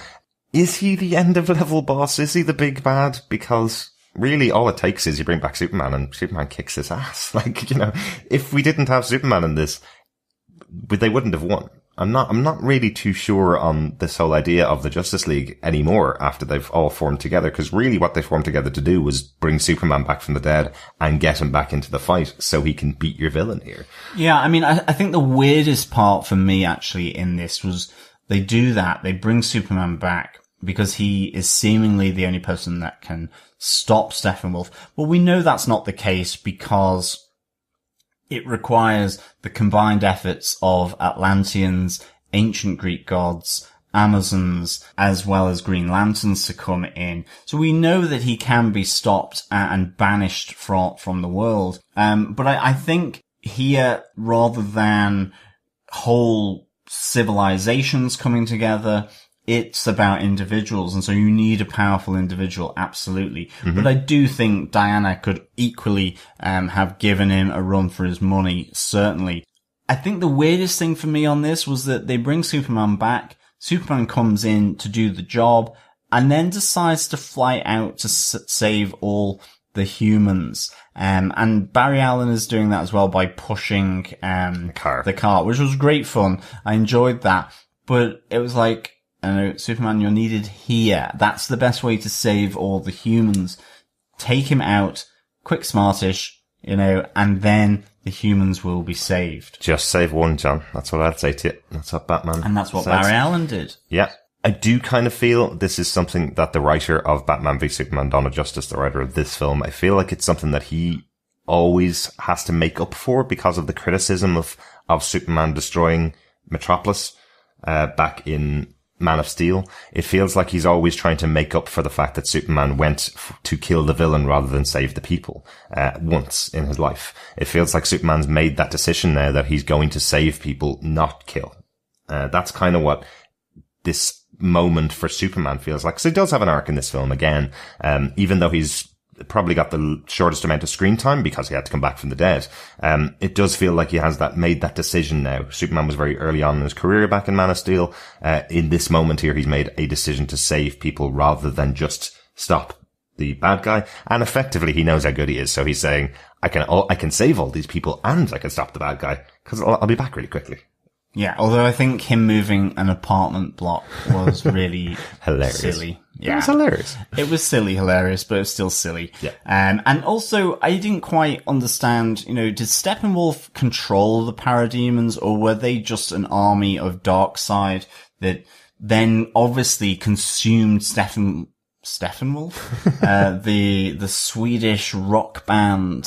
Speaker 1: Is he the end of level boss? Is he the big bad? Because really all it takes is you bring back Superman and Superman kicks his ass. Like, you know, if we didn't have Superman in this, they wouldn't have won. I'm not really too sure on this whole idea of the Justice League anymore after they've all formed together, because really what they formed together to do was bring Superman back from the dead and get him back into the fight so he can beat your villain here.
Speaker 2: Yeah, I mean, I think the weirdest part for me actually in this was they do that. They bring Superman back because he is seemingly the only person that can stop Steppenwolf. Well, we know that's not the case, because it requires the combined efforts of Atlanteans, ancient Greek gods, Amazons, as well as Green Lanterns to come in. So we know that he can be stopped and banished from the world. But I think here, rather than whole civilizations coming together, it's about individuals, and so you need a powerful individual, absolutely. But I do think Diana could equally have given him a run for his money, certainly. I think the weirdest thing for me on this was that they bring Superman back, Superman comes in to do the job, and then decides to fly out to save all the humans. And Barry Allen is doing that as well by pushing the car, which was great fun. I enjoyed that. But it was like, I know, Superman, you're needed here. That's the best way to save all the humans. Take him out, quick, smartish, and then the humans will be saved.
Speaker 1: Just save one, John. That's what I'd say to you. That's what Batman
Speaker 2: And that's what
Speaker 1: says.
Speaker 2: Barry Allen did.
Speaker 1: Yeah. I do kind of feel this is something that the writer of Batman v Superman, Dawn of Justice, the writer of this film, I feel like it's something that he always has to make up for because of the criticism of Superman destroying Metropolis, back in Man of Steel. It feels like he's always trying to make up for the fact that Superman went to kill the villain rather than save the people, once in his life. It feels like Superman's made that decision now that he's going to save people, not kill. That's kind of what this moment for Superman feels like. So he does have an arc in this film again, even though he's probably got the shortest amount of screen time because he had to come back from the dead. It does feel like he has made that decision now. Superman was very early on in his career back in Man of Steel. In this moment here, he's made a decision to save people rather than just stop the bad guy. And effectively, he knows how good he is. So he's saying, I can save all these people and I can stop the bad guy because I'll be back really quickly.
Speaker 2: Yeah, although I think him moving an apartment block was really
Speaker 1: hilarious.
Speaker 2: Silly. Yeah.
Speaker 1: It was hilarious.
Speaker 2: It was silly, hilarious, but it was still silly.
Speaker 1: Yeah.
Speaker 2: And also, I didn't quite understand, did Steppenwolf control the parademons, or were they just an army of Darkseid that then obviously consumed Steppenwolf, the Swedish rock band,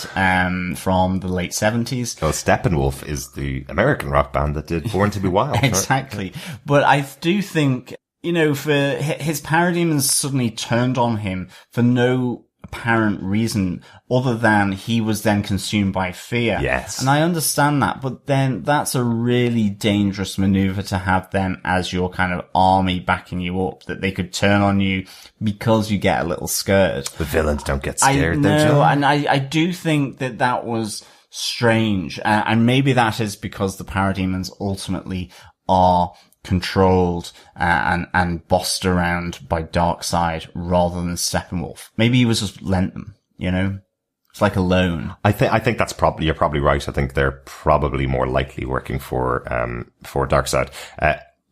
Speaker 2: from the late 70s.
Speaker 1: Well, Steppenwolf is the American rock band that did Born to Be Wild.
Speaker 2: Exactly. Right? But I do think, for his parademons suddenly turned on him for no apparent reason other than he was then consumed by fear.
Speaker 1: Yes.
Speaker 2: And I understand that, but then that's a really dangerous maneuver to have them as your kind of army backing you up, that they could turn on you because you get a little scared.
Speaker 1: The villains don't get scared.
Speaker 2: I know, and I do think that was strange. And maybe that is because the parademons ultimately are controlled and bossed around by Darkseid rather than Steppenwolf. Maybe he was just lent them, It's like a loan.
Speaker 1: I think you're probably right. I think they're probably more likely working for Darkseid.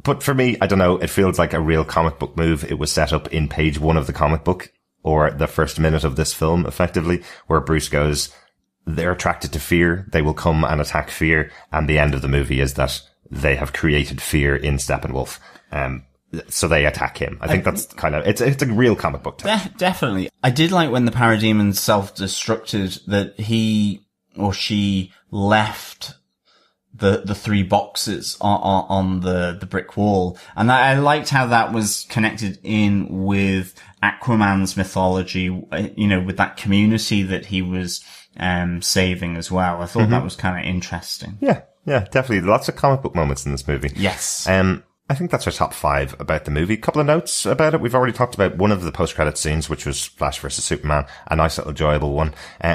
Speaker 1: But for me, I don't know, it feels like a real comic book move. It was set up in page 1 of the comic book, or the first minute of this film, effectively, where Bruce goes, they're attracted to fear, they will come and attack fear, and the end of the movie is that they have created fear in Steppenwolf. So they attack him. I think that's kind of, it's a real comic book type.
Speaker 2: Definitely. I did like when the parademons self-destructed that he or she left the 3 boxes on the brick wall. And I liked how that was connected in with Aquaman's mythology, with that community that he was saving as well. I thought that was kind of interesting.
Speaker 1: Yeah, definitely. Lots of comic book moments in this movie.
Speaker 2: Yes.
Speaker 1: I think that's our top 5 about the movie. A couple of notes about it. We've already talked about one of the post-credit scenes, which was Flash vs. Superman, a nice little enjoyable one.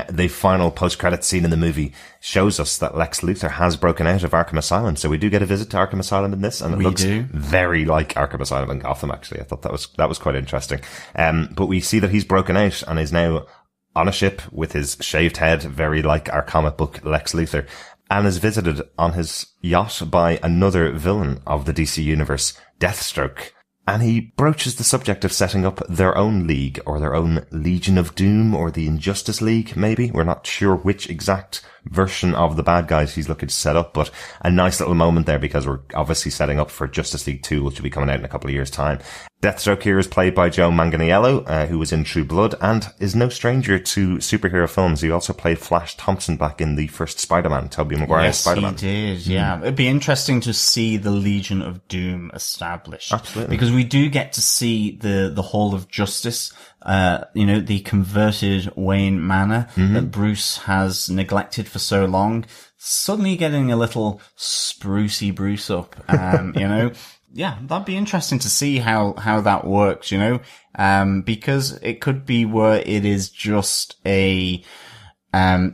Speaker 1: The final post-credit scene in the movie shows us that Lex Luthor has broken out of Arkham Asylum. So we do get a visit to Arkham Asylum in this, and it looks very like Arkham Asylum in Gotham, actually. I thought that was quite interesting. But we see that he's broken out and is now on a ship with his shaved head, very like our comic book Lex Luthor, and is visited on his yacht by another villain of the DC universe, Deathstroke. And he broaches the subject of setting up their own league, or their own Legion of Doom, or the Injustice League, maybe. We're not sure which exact version of the bad guys he's looking to set up, but a nice little moment there because we're obviously setting up for Justice League 2, which will be coming out in a couple of years' time. Deathstroke here is played by Joe Manganiello, who was in True Blood and is no stranger to superhero films. He also played Flash Thompson back in the first Spider-Man, Tobey Maguire's Spider-Man.
Speaker 2: Yes, he did, yeah. It'd be interesting to see the Legion of Doom established.
Speaker 1: Absolutely.
Speaker 2: Because we do get to see the Hall of Justice, the converted Wayne Manor that Bruce has neglected for so long, suddenly getting a little sprucey Bruce up, Yeah, that'd be interesting to see how that works, you know, because it could be where it is just a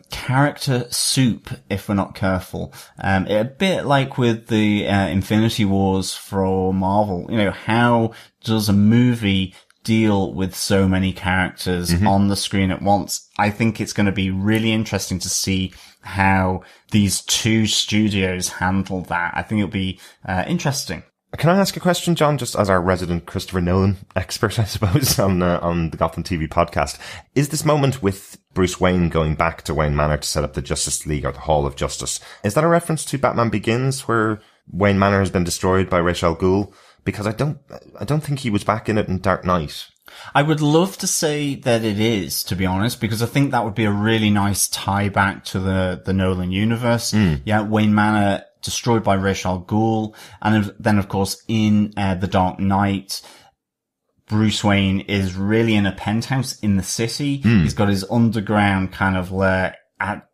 Speaker 2: character soup if we're not careful. A bit like with the Infinity Wars for Marvel, you know, how does a movie deal with so many characters on the screen at once? I think it's going to be really interesting to see how these two studios handle that. I think it'll be interesting.
Speaker 1: Can I ask a question, John, just as our resident Christopher Nolan expert, I suppose, on the Gotham TV podcast? Is this moment with Bruce Wayne going back to Wayne Manor to set up the Justice League or the Hall of Justice, is that a reference to Batman Begins, where Wayne Manor has been destroyed by Ra's al Ghul? Because I don't think he was back in it in Dark Knight.
Speaker 2: I would love to say that it is, to be honest, because I think that would be a really nice tie back to the Nolan universe. Yeah, Wayne Manor destroyed by Ra's al Ghul, and then of course in The Dark Knight, Bruce Wayne is really in a penthouse in the city. He's got his underground kind of lair at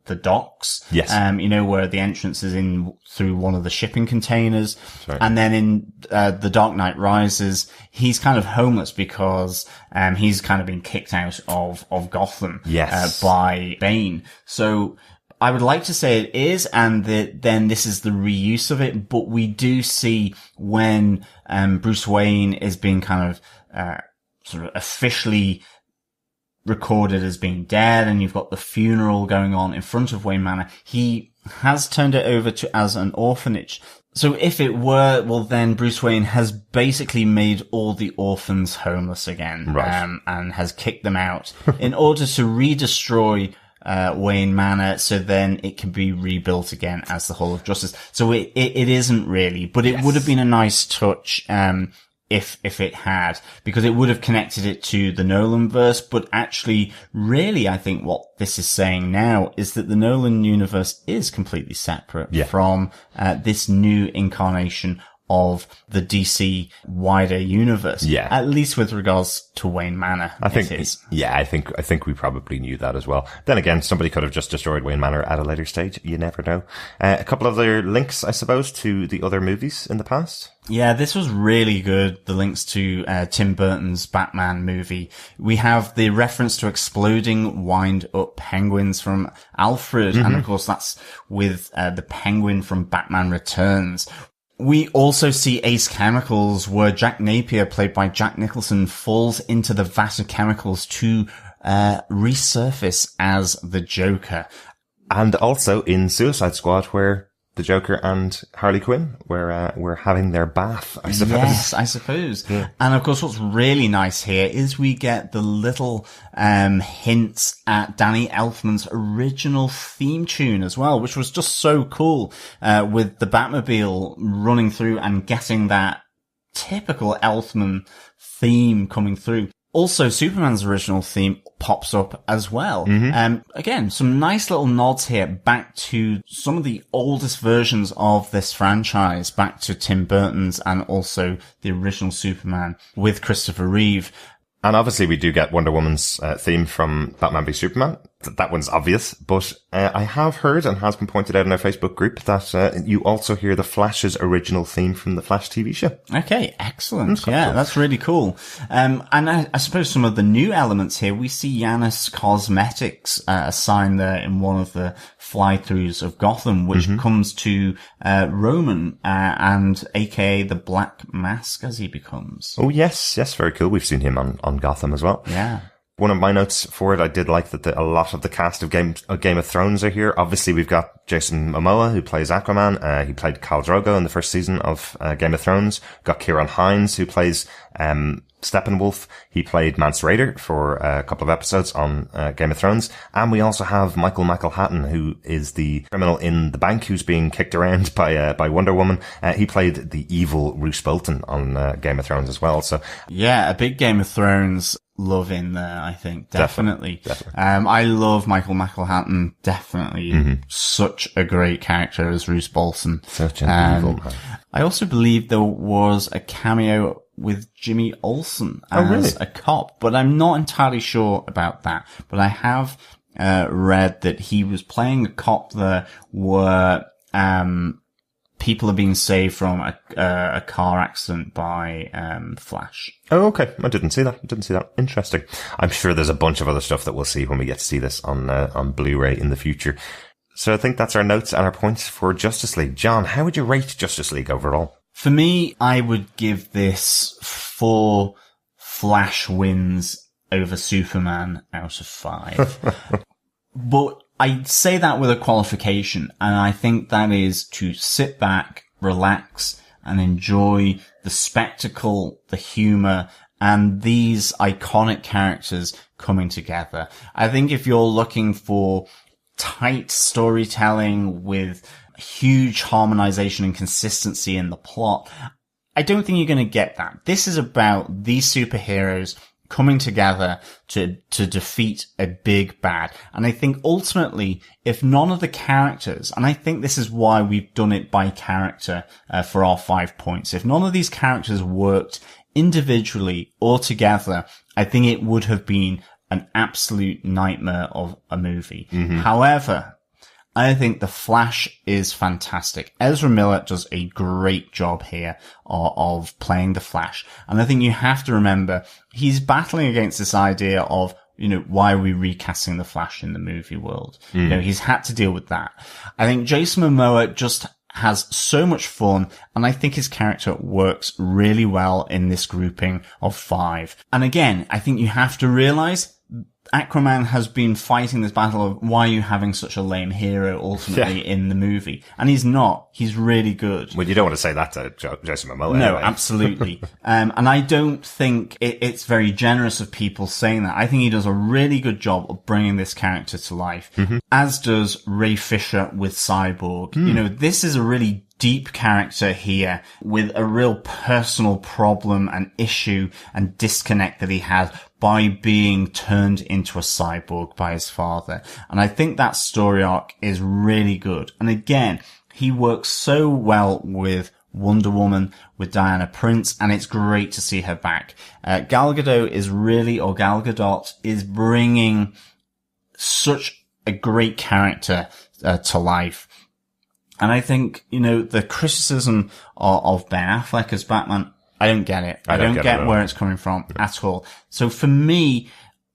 Speaker 2: the docks.
Speaker 1: Yes.
Speaker 2: You know, where the entrance is in through one of the shipping containers.
Speaker 1: Right.
Speaker 2: And then in The Dark Knight Rises, he's kind of homeless because he's kind of been kicked out of Gotham.
Speaker 1: Yes.
Speaker 2: By Bane. So I would like to say it is, and then this is the reuse of it, but we do see when Bruce Wayne is being kind of sort of officially recorded as being dead, and you've got the funeral going on in front of Wayne Manor, he has turned it over to as an orphanage. So if it were, well, then Bruce Wayne has basically made all the orphans homeless again,
Speaker 1: right.
Speaker 2: And has kicked them out in order to redestroy Wayne Manor, so then it can be rebuilt again as the Hall of Justice. So it isn't really, but it would have been a nice touch, if it had, because it would have connected it to the Nolan verse. But actually, really, I think what this is saying now is that the Nolan universe is completely separate from this new incarnation of the DC wider universe.
Speaker 1: Yeah.
Speaker 2: At least with regards to Wayne Manor.
Speaker 1: I think we probably knew that as well. Then again, somebody could have just destroyed Wayne Manor at a later stage. You never know. A couple of other links, I suppose, to the other movies in the past.
Speaker 2: Yeah, this was really good. The links to Tim Burton's Batman movie. We have the reference to exploding wind-up penguins from Alfred. And of course, that's with the penguin from Batman Returns. We also see Ace Chemicals, where Jack Napier, played by Jack Nicholson, falls into the vat of chemicals to resurface as the Joker.
Speaker 1: And also in Suicide Squad, where the Joker and Harley Quinn were having their bath, I suppose.
Speaker 2: Yes, I suppose. Yeah. And of course, what's really nice here is we get the little hints at Danny Elfman's original theme tune as well, which was just so cool, with the Batmobile running through and getting that typical Elfman theme coming through. Also, Superman's original theme pops up as well. Again, some nice little nods here back to some of the oldest versions of this franchise, back to Tim Burton's and also the original Superman with Christopher Reeve.
Speaker 1: And obviously we do get Wonder Woman's theme from Batman v Superman. That one's obvious, but I have heard, and has been pointed out in our Facebook group, that you also hear the Flash's original theme from the Flash TV show.
Speaker 2: Okay, excellent. Yeah, cool. That's really cool. And I suppose some of the new elements here, we see Janus Cosmetics assigned there in one of the fly-throughs of Gotham, which comes to Roman, and aka the Black Mask as he becomes.
Speaker 1: Oh, yes, very cool. We've seen him on Gotham as well.
Speaker 2: Yeah.
Speaker 1: One of my notes for it, I did like that a lot of the cast of Game of Thrones are here. Obviously, we've got Jason Momoa, who plays Aquaman. He played Khal Drogo in the first season of Game of Thrones. We've got Ciarán Hinds, who plays Steppenwolf. He played Mance Rayder for a couple of episodes on Game of Thrones. And we also have Michael Hatton, who is the criminal in the bank who's being kicked around by Wonder Woman. He played the evil Roose Bolton on Game of Thrones as well. So
Speaker 2: yeah, a big Game of Thrones love in there, I think. Definitely. I love Michael Hatton. Definitely. Such a great character as Roose Bolton.
Speaker 1: Such an evil man.
Speaker 2: I also believe there was a cameo with Jimmy Olsen as a cop, but I'm not entirely sure about that. But I have read that he was playing a cop there where people are being saved from a car accident by Flash.
Speaker 1: Oh, okay. I didn't see that. Interesting. I'm sure there's a bunch of other stuff that we'll see when we get to see this on Blu-ray in the future. So I think that's our notes and our points for Justice League. John, how would you rate Justice League overall?
Speaker 2: For me, I would give this 4 Flash wins over Superman out of 5. But I say that with a qualification, and I think that is to sit back, relax, and enjoy the spectacle, the humor, and these iconic characters coming together. I think if you're looking for tight storytelling with huge harmonization and consistency in the plot, I don't think you're going to get that. This is about these superheroes coming together to defeat a big bad. And I think ultimately, if none of the characters, and I think this is why we've done it by character for our 5 points, if none of these characters worked individually or together, I think it would have been an absolute nightmare of a movie. Mm-hmm. However, I think The Flash is fantastic. Ezra Miller does a great job here of playing The Flash. And I think you have to remember, he's battling against this idea of, why are we recasting The Flash in the movie world? He's had to deal with that. I think Jason Momoa just has so much fun, and I think his character works really well in this grouping of 5. And again, I think you have to realize Aquaman has been fighting this battle of why are you having such a lame hero ultimately in the movie? And he's not. He's really good.
Speaker 1: Well, you don't want to say that to Jason Momoa.
Speaker 2: No,
Speaker 1: anyway.
Speaker 2: Absolutely. And I don't think it's very generous of people saying that. I think he does a really good job of bringing this character to life, as does Ray Fisher with Cyborg. This is a really deep character here with a real personal problem and issue and disconnect that he has by being turned into a cyborg by his father. And I think that story arc is really good. And again, he works so well with Wonder Woman, with Diana Prince, and it's great to see her back. Gal Gadot is bringing such a great character to life. And I think, the criticism of Ben Affleck as Batman, I don't get it. I don't get where it's coming from at all. So for me,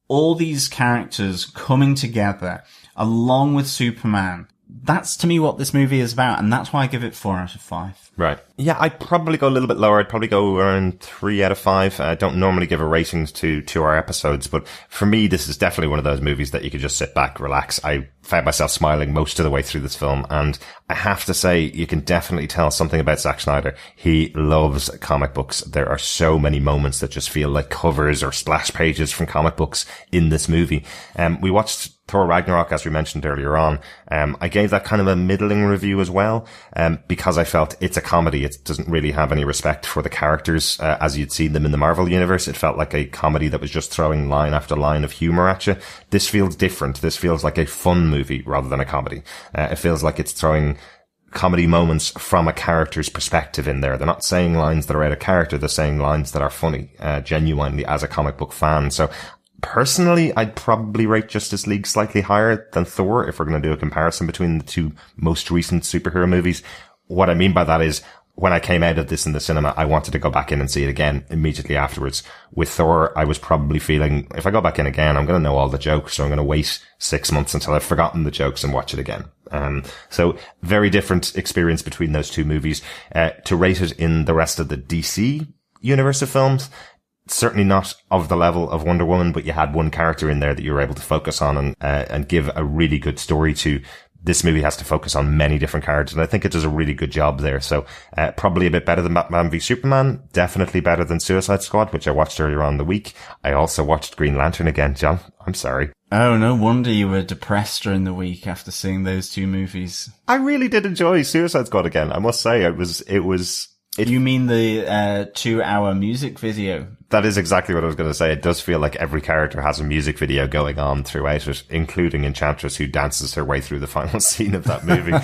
Speaker 2: all these characters coming together along with Superman, that's to me what this movie is about. And that's why I give it 4 out of 5.
Speaker 1: Right. Yeah, I'd probably go a little bit lower. I'd probably go around 3 out of 5. I don't normally give a ratings to our episodes, but for me, this is definitely one of those movies that you could just sit back, relax. I found myself smiling most of the way through this film, and I have to say, you can definitely tell something about Zack Snyder. He loves comic books. There are so many moments that just feel like covers or splash pages from comic books in this movie. We watched Thor Ragnarok, as we mentioned earlier on. I gave that kind of a middling review as well, because I felt it's a comedy. It doesn't really have any respect for the characters, as you'd seen them in the Marvel universe. It felt like a comedy that was just throwing line after line of humor at you. This feels different. This feels like a fun movie rather than a comedy. It feels like it's throwing comedy moments from a character's perspective in there. They're not saying lines that are out of character. They're saying lines that are funny, genuinely as a comic book fan. So personally, I'd probably rate Justice League slightly higher than Thor if we're going to do a comparison between the two most recent superhero movies. What I mean by that is, when I came out of this in the cinema, I wanted to go back in and see it again immediately afterwards. With Thor, I was probably feeling, if I go back in again, I'm going to know all the jokes, so I'm going to wait 6 months until I've forgotten the jokes and watch it again. So very different experience between those two movies. To rate it in the rest of the DC universe of films, certainly not of the level of Wonder Woman, but you had one character in there that you were able to focus on and give a really good story to. This movie has to focus on many different characters, and I think it does a really good job there. So, probably a bit better than Batman v Superman, definitely better than Suicide Squad, which I watched earlier on in the week. I also watched Green Lantern again, John. I'm sorry.
Speaker 2: Oh, no wonder you were depressed during the week after seeing those two movies.
Speaker 1: I really did enjoy Suicide Squad again. I must say, it was.
Speaker 2: You mean the 2-hour music video?
Speaker 1: That is exactly what I was going to say. It does feel like every character has a music video going on throughout it, including Enchantress, who dances her way through the final scene of that movie.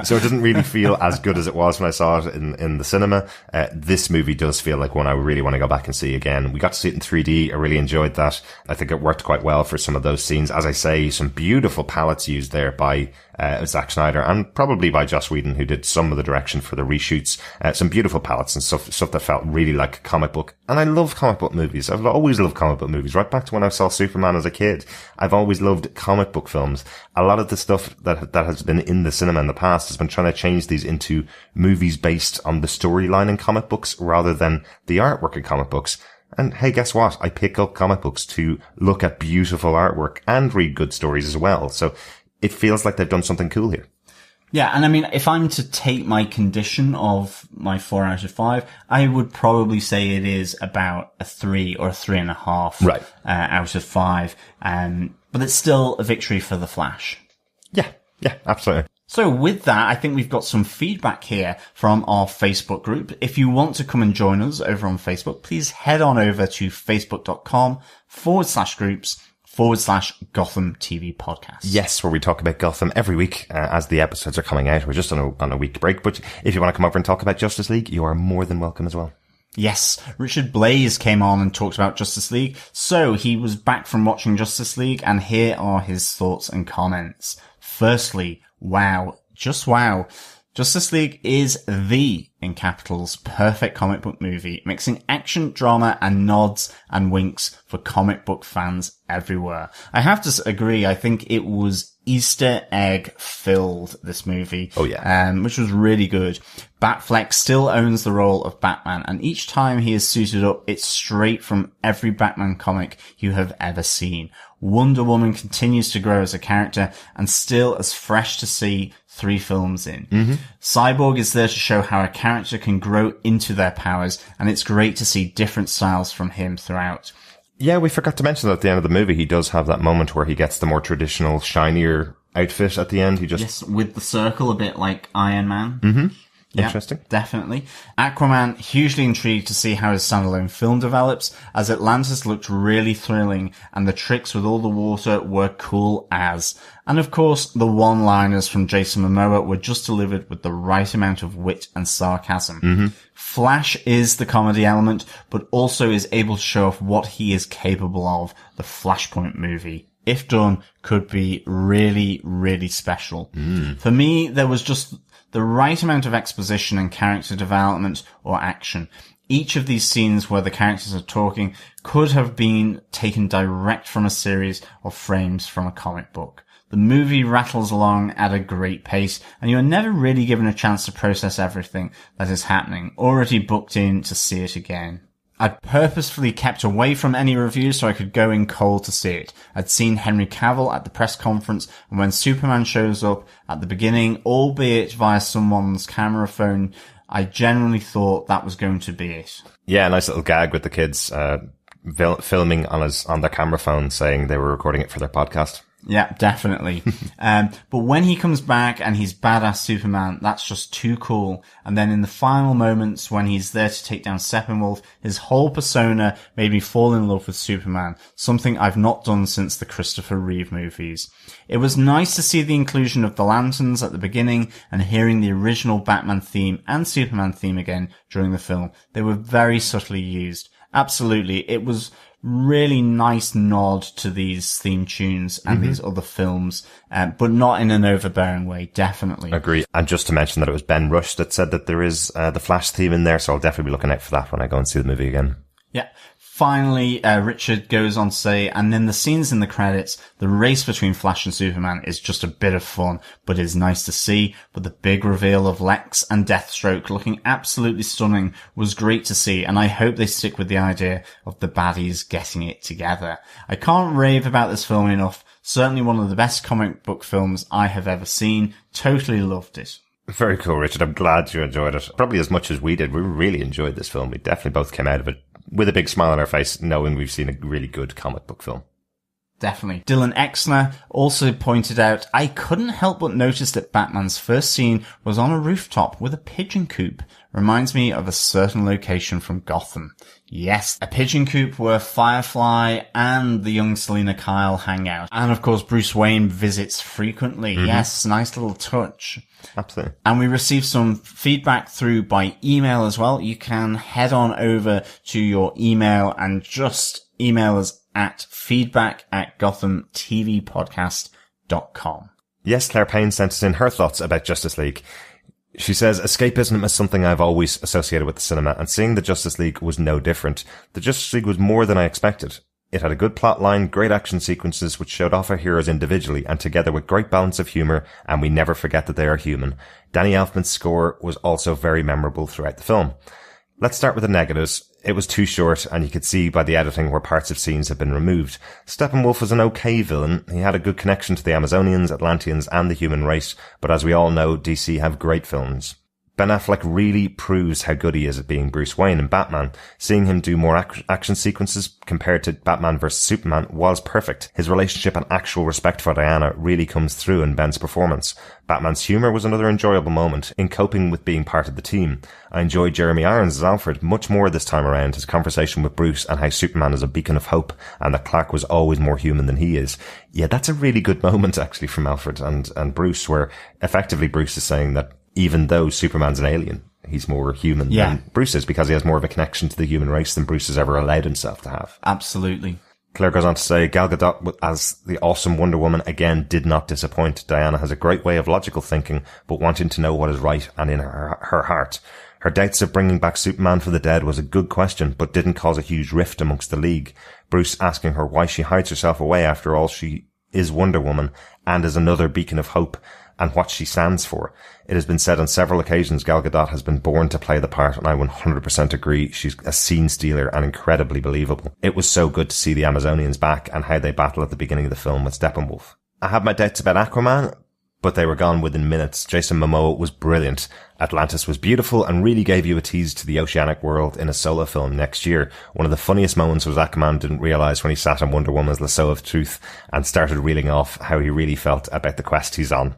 Speaker 1: So it doesn't really feel as good as it was when I saw it in the cinema. This movie does feel like one I really want to go back and see again. We got to see it in 3D. I really enjoyed that. I think it worked quite well for some of those scenes. As I say, some beautiful palettes used there by Zack Snyder and probably by Joss Whedon, who did some of the direction for the reshoots. Some beautiful palettes and stuff that felt really like a comic book. And I love comic book movies. I've always loved comic book movies. Right back to when I saw Superman as a kid. I've always loved comic book films. A lot of the stuff that has been in the cinema in the past has been trying to change these into movies based on the storyline in comic books rather than the artwork in comic books. And hey, guess what? I pick up comic books to look at beautiful artwork and read good stories as well. So it feels like they've done something cool here.
Speaker 2: Yeah, and I mean, if I'm to take my condition of my 4 out of 5, I would probably say it is about a 3 or a 3.5
Speaker 1: right.
Speaker 2: Out of 5. But it's still a victory for The Flash.
Speaker 1: Yeah, absolutely.
Speaker 2: So with that, I think we've got some feedback here from our Facebook group. If you want to come and join us over on Facebook, please head on over to facebook.com/groups/Gotham TV podcast.
Speaker 1: Yes, where we talk about Gotham every week as the episodes are coming out. We're just on a week break, but if you want to come over and talk about Justice League, you are more than welcome as well.
Speaker 2: Yes, Richard Blaze came on and talked about Justice League. So he was back from watching Justice League, and here are his thoughts and comments. Firstly, wow, just wow. Justice League is the, in capitals, perfect comic book movie, mixing action, drama, and nods and winks for comic book fans everywhere. I have to agree, I think it was Easter egg filled, this movie.
Speaker 1: Oh yeah.
Speaker 2: Which was really good. Affleck still owns the role of Batman, and each time he is suited up, it's straight from every Batman comic you have ever seen. Wonder Woman continues to grow as a character and still as fresh to see 3 films in. Mm-hmm. Cyborg is there to show how a character can grow into their powers, and it's great to see different styles from him throughout.
Speaker 1: Yeah, we forgot to mention that at the end of the movie, he does have that moment where he gets the more traditional, shinier outfit at the end.
Speaker 2: Yes, with the circle, a bit like Iron Man.
Speaker 1: Mm-hmm.
Speaker 2: Yeah,
Speaker 1: interesting.
Speaker 2: Definitely. Aquaman, hugely intrigued to see how his standalone film develops, as Atlantis looked really thrilling and the tricks with all the water were cool as. And of course, the one-liners from Jason Momoa were just delivered with the right amount of wit and sarcasm. Mm-hmm. Flash is the comedy element, but also is able to show off what he is capable of. The Flashpoint movie, if done, could be really, really special. For me, there was just the right amount of exposition and character development or action. Each of these scenes where the characters are talking could have been taken direct from a series of frames from a comic book. The movie rattles along at a great pace, and you are never really given a chance to process everything that is happening, already booked in to see it again. I'd purposefully kept away from any reviews so I could go in cold to see it. I'd seen Henry Cavill at the press conference, and when Superman shows up at the beginning, albeit via someone's camera phone, I genuinely thought that was going to be it.
Speaker 1: Yeah, a nice little gag with the kids filming on their camera phone, saying they were recording it for their podcast.
Speaker 2: Yeah, definitely. But when he comes back and he's badass Superman, that's just too cool. And then in the final moments when he's there to take down Steppenwolf, his whole persona made me fall in love with Superman, something I've not done since the Christopher Reeve movies. It was nice to see the inclusion of the lanterns at the beginning and hearing the original Batman theme and Superman theme again during the film. They were very subtly used. Absolutely. It was really nice nod to these theme tunes and these other films, but not in an overbearing way, definitely.
Speaker 1: Agree. And just to mention that it was Ben Rush that said that there is the Flash theme in there, so I'll definitely be looking out for that when I go and see the movie again.
Speaker 2: Yeah. Finally, Richard goes on to say, and in the scenes in the credits, the race between Flash and Superman is just a bit of fun, but is nice to see. But the big reveal of Lex and Deathstroke looking absolutely stunning was great to see, and I hope they stick with the idea of the baddies getting it together. I can't rave about this film enough. Certainly one of the best comic book films I have ever seen. Totally loved it.
Speaker 1: Very cool, Richard. I'm glad you enjoyed it. Probably as much as we did. We really enjoyed this film. We definitely both came out of it with a big smile on our face, knowing we've seen a really good comic book film.
Speaker 2: Definitely. Dylan Exner also pointed out, I couldn't help but notice that Batman's first scene was on a rooftop with a pigeon coop. Reminds me of a certain location from Gotham. Yes, a pigeon coop where Firefly and the young Selina Kyle hang out. And of course, Bruce Wayne visits frequently. Mm-hmm. Yes, nice little touch.
Speaker 1: Absolutely.
Speaker 2: And we received some feedback through by email as well. You can head on over to your email and just email us at feedback@gothamtvpodcast.com.
Speaker 1: Yes, Claire Payne sent us in her thoughts about Justice League. She says, escapism is something I've always associated with the cinema, and seeing the Justice League was no different. The Justice League was more than I expected. It had a good plot line, great action sequences which showed off our heroes individually and together with great balance of humour, and we never forget that they are human. Danny Elfman's score was also very memorable throughout the film. Let's start with the negatives. It was too short, and you could see by the editing where parts of scenes had been removed. Steppenwolf was an okay villain. He had a good connection to the Amazonians, Atlanteans, and the human race, but as we all know, DC have great films. Ben Affleck really proves how good he is at being Bruce Wayne and Batman. Seeing him do more action sequences compared to Batman vs Superman was perfect. His relationship and actual respect for Diana really comes through in Ben's performance. Batman's humour was another enjoyable moment in coping with being part of the team. I enjoyed Jeremy Irons as Alfred much more this time around, his conversation with Bruce and how Superman is a beacon of hope and that Clark was always more human than he is. Yeah, that's a really good moment actually from Alfred and Bruce, where effectively Bruce is saying that even though Superman's an alien, he's more human than Bruce is because he has more of a connection to the human race than Bruce has ever allowed himself to have.
Speaker 2: Absolutely.
Speaker 1: Claire goes on to say, Gal Gadot as the awesome Wonder Woman again did not disappoint. Diana has a great way of logical thinking, but wanting to know what is right and in her heart. Her doubts of bringing back Superman from the dead was a good question, but didn't cause a huge rift amongst the League. Bruce asking her why she hides herself away after all she is Wonder Woman and is another beacon of hope, and what she stands for. It has been said on several occasions Gal Gadot has been born to play the part, and I 100% agree. She's a scene stealer and incredibly believable. It was so good to see the Amazonians back and how they battle at the beginning of the film with Steppenwolf. I had my doubts about Aquaman, but they were gone within minutes. Jason Momoa was brilliant. Atlantis was beautiful and really gave you a tease to the oceanic world in a solo film next year. One of the funniest moments was Aquaman didn't realise when he sat on Wonder Woman's lasso of truth and started reeling off how he really felt about the quest he's on.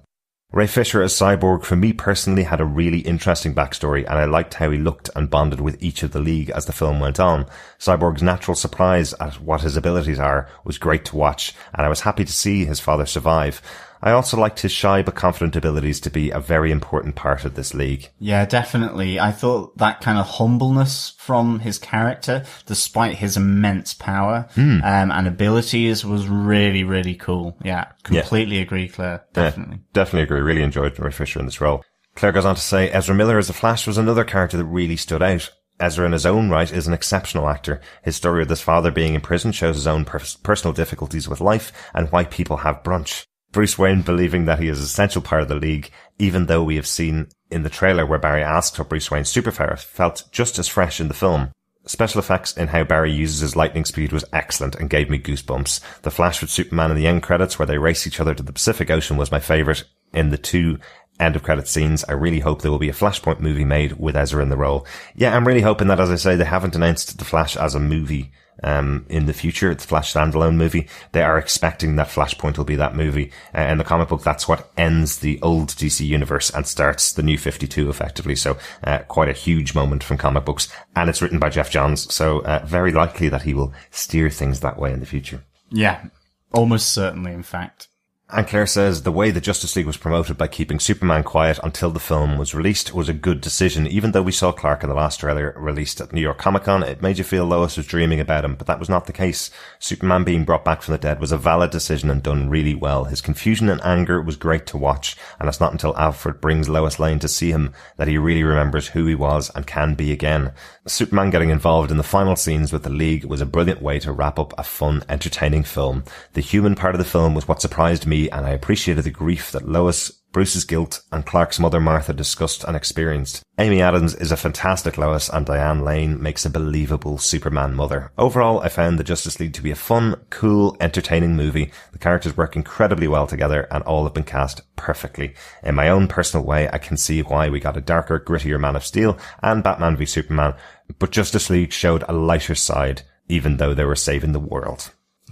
Speaker 1: Ray Fisher as Cyborg, for me personally, had a really interesting backstory, and I liked how he looked and bonded with each of the League as the film went on. Cyborg's natural surprise at what his abilities are was great to watch, and I was happy to see his father survive. I also liked his shy but confident abilities to be a very important part of this League.
Speaker 2: Yeah, definitely. I thought that kind of humbleness from his character, despite his immense power and abilities, was really, really cool. Yeah, completely agree, Claire. Definitely.
Speaker 1: Yeah, definitely agree. Really enjoyed Ray Fisher in this role. Claire goes on to say, Ezra Miller as the Flash was another character that really stood out. Ezra in his own right is an exceptional actor. His story with his father being in prison shows his own personal difficulties with life and why people have brunch. Bruce Wayne believing that he is an essential part of the League, even though we have seen in the trailer where Barry asks for Bruce Wayne's superpower, felt just as fresh in the film. Special effects in how Barry uses his lightning speed was excellent and gave me goosebumps. The flash with Superman in the end credits where they race each other to the Pacific Ocean was my favourite. In the two end of credit scenes, I really hope there will be a Flashpoint movie made with Ezra in the role. Yeah, I'm really hoping that, as I say, they haven't announced The Flash as a movie in the future. It's a Flash standalone movie. They are expecting that Flashpoint will be that movie. In the comic book, that's what ends the old DC universe and starts the new 52 effectively. So quite a huge moment from comic books. And it's written by Jeff Johns. So very likely that he will steer things that way in the future.
Speaker 2: Yeah, almost certainly, in fact.
Speaker 1: And Claire says the way the Justice League was promoted by keeping Superman quiet until the film was released was a good decision. Even though we saw Clark in the last trailer released at New York Comic Con, it made you feel Lois was dreaming about him, but that was not the case. Superman being brought back from the dead was a valid decision and done really well. His confusion and anger was great to watch, and it's not until Alfred brings Lois Lane to see him that he really remembers who he was and can be again. Superman getting involved in the final scenes with the League was a brilliant way to wrap up a fun, entertaining film. The human part of the film was what surprised me, and I appreciated the grief that Lois, Bruce's guilt, and Clark's mother Martha discussed and experienced. Amy Adams is a fantastic Lois, and Diane Lane makes a believable Superman mother. Overall, I found the Justice League to be a fun, cool, entertaining movie. The characters work incredibly well together, and all have been cast perfectly. In my own personal way, I can see why we got a darker, grittier Man of Steel and Batman v Superman, but Justice League showed a lighter side, even though they were saving the world.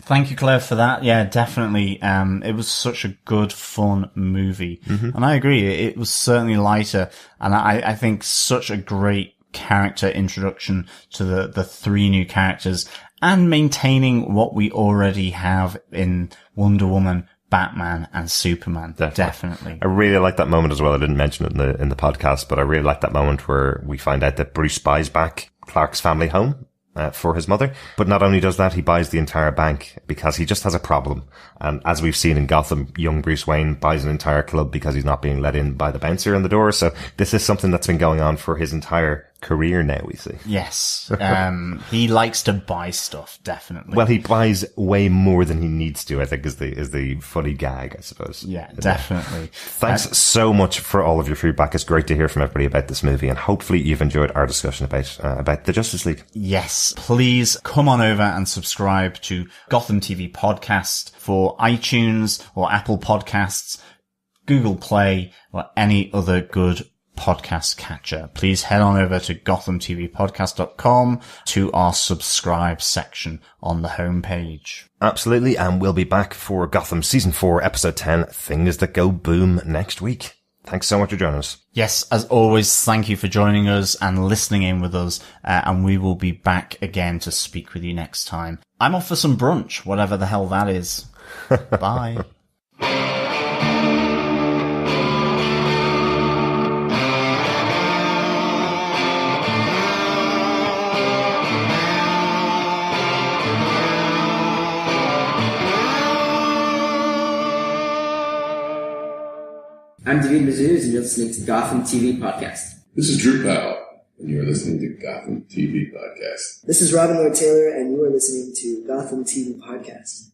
Speaker 2: Thank you, Claire, for that. Yeah, definitely. It was such a good, fun movie. And I agree, it was certainly lighter. And I think such a great character introduction to the three new characters and maintaining what we already have in Wonder Woman, Batman and Superman. Definitely.
Speaker 1: I really like that moment as well. I didn't mention it in the podcast, but I really like that moment where we find out that Bruce buys back Clark's family home for his mother. But not only does that, he buys the entire bank because he just has a problem. And as we've seen in Gotham, young Bruce Wayne buys an entire club because he's not being let in by the bouncer on the door. So this is something that's been going on for his entire career now, we see.
Speaker 2: Yes. He likes to buy stuff, definitely.
Speaker 1: Well, he buys way more than he needs to, I think, is the funny gag, I suppose.
Speaker 2: Yeah, definitely.
Speaker 1: Thanks so much for all of your feedback. It's great to hear from everybody about this movie, and hopefully you've enjoyed our discussion about the Justice League.
Speaker 2: Yes, please come on over and subscribe to Gotham TV Podcast for iTunes or Apple Podcasts, Google Play, or any other good podcast catcher. Please head on over to gothamtvpodcast.com to our subscribe section on the homepage.
Speaker 1: Absolutely, and we'll be back for Gotham Season 4, Episode 10, Things That Go Boom, next week. Thanks so much for joining us.
Speaker 2: Yes, as always, thank you for joining us and listening in with us, and we will be back again to speak with you next time. I'm off for some brunch, whatever the hell that is. Bye.
Speaker 3: I'm David Mazuz, and you're listening to Gotham TV Podcast.
Speaker 4: This is Drew Powell, and you're listening to Gotham TV Podcast.
Speaker 5: This is Robin Lloyd Taylor, and you are listening to Gotham TV Podcast.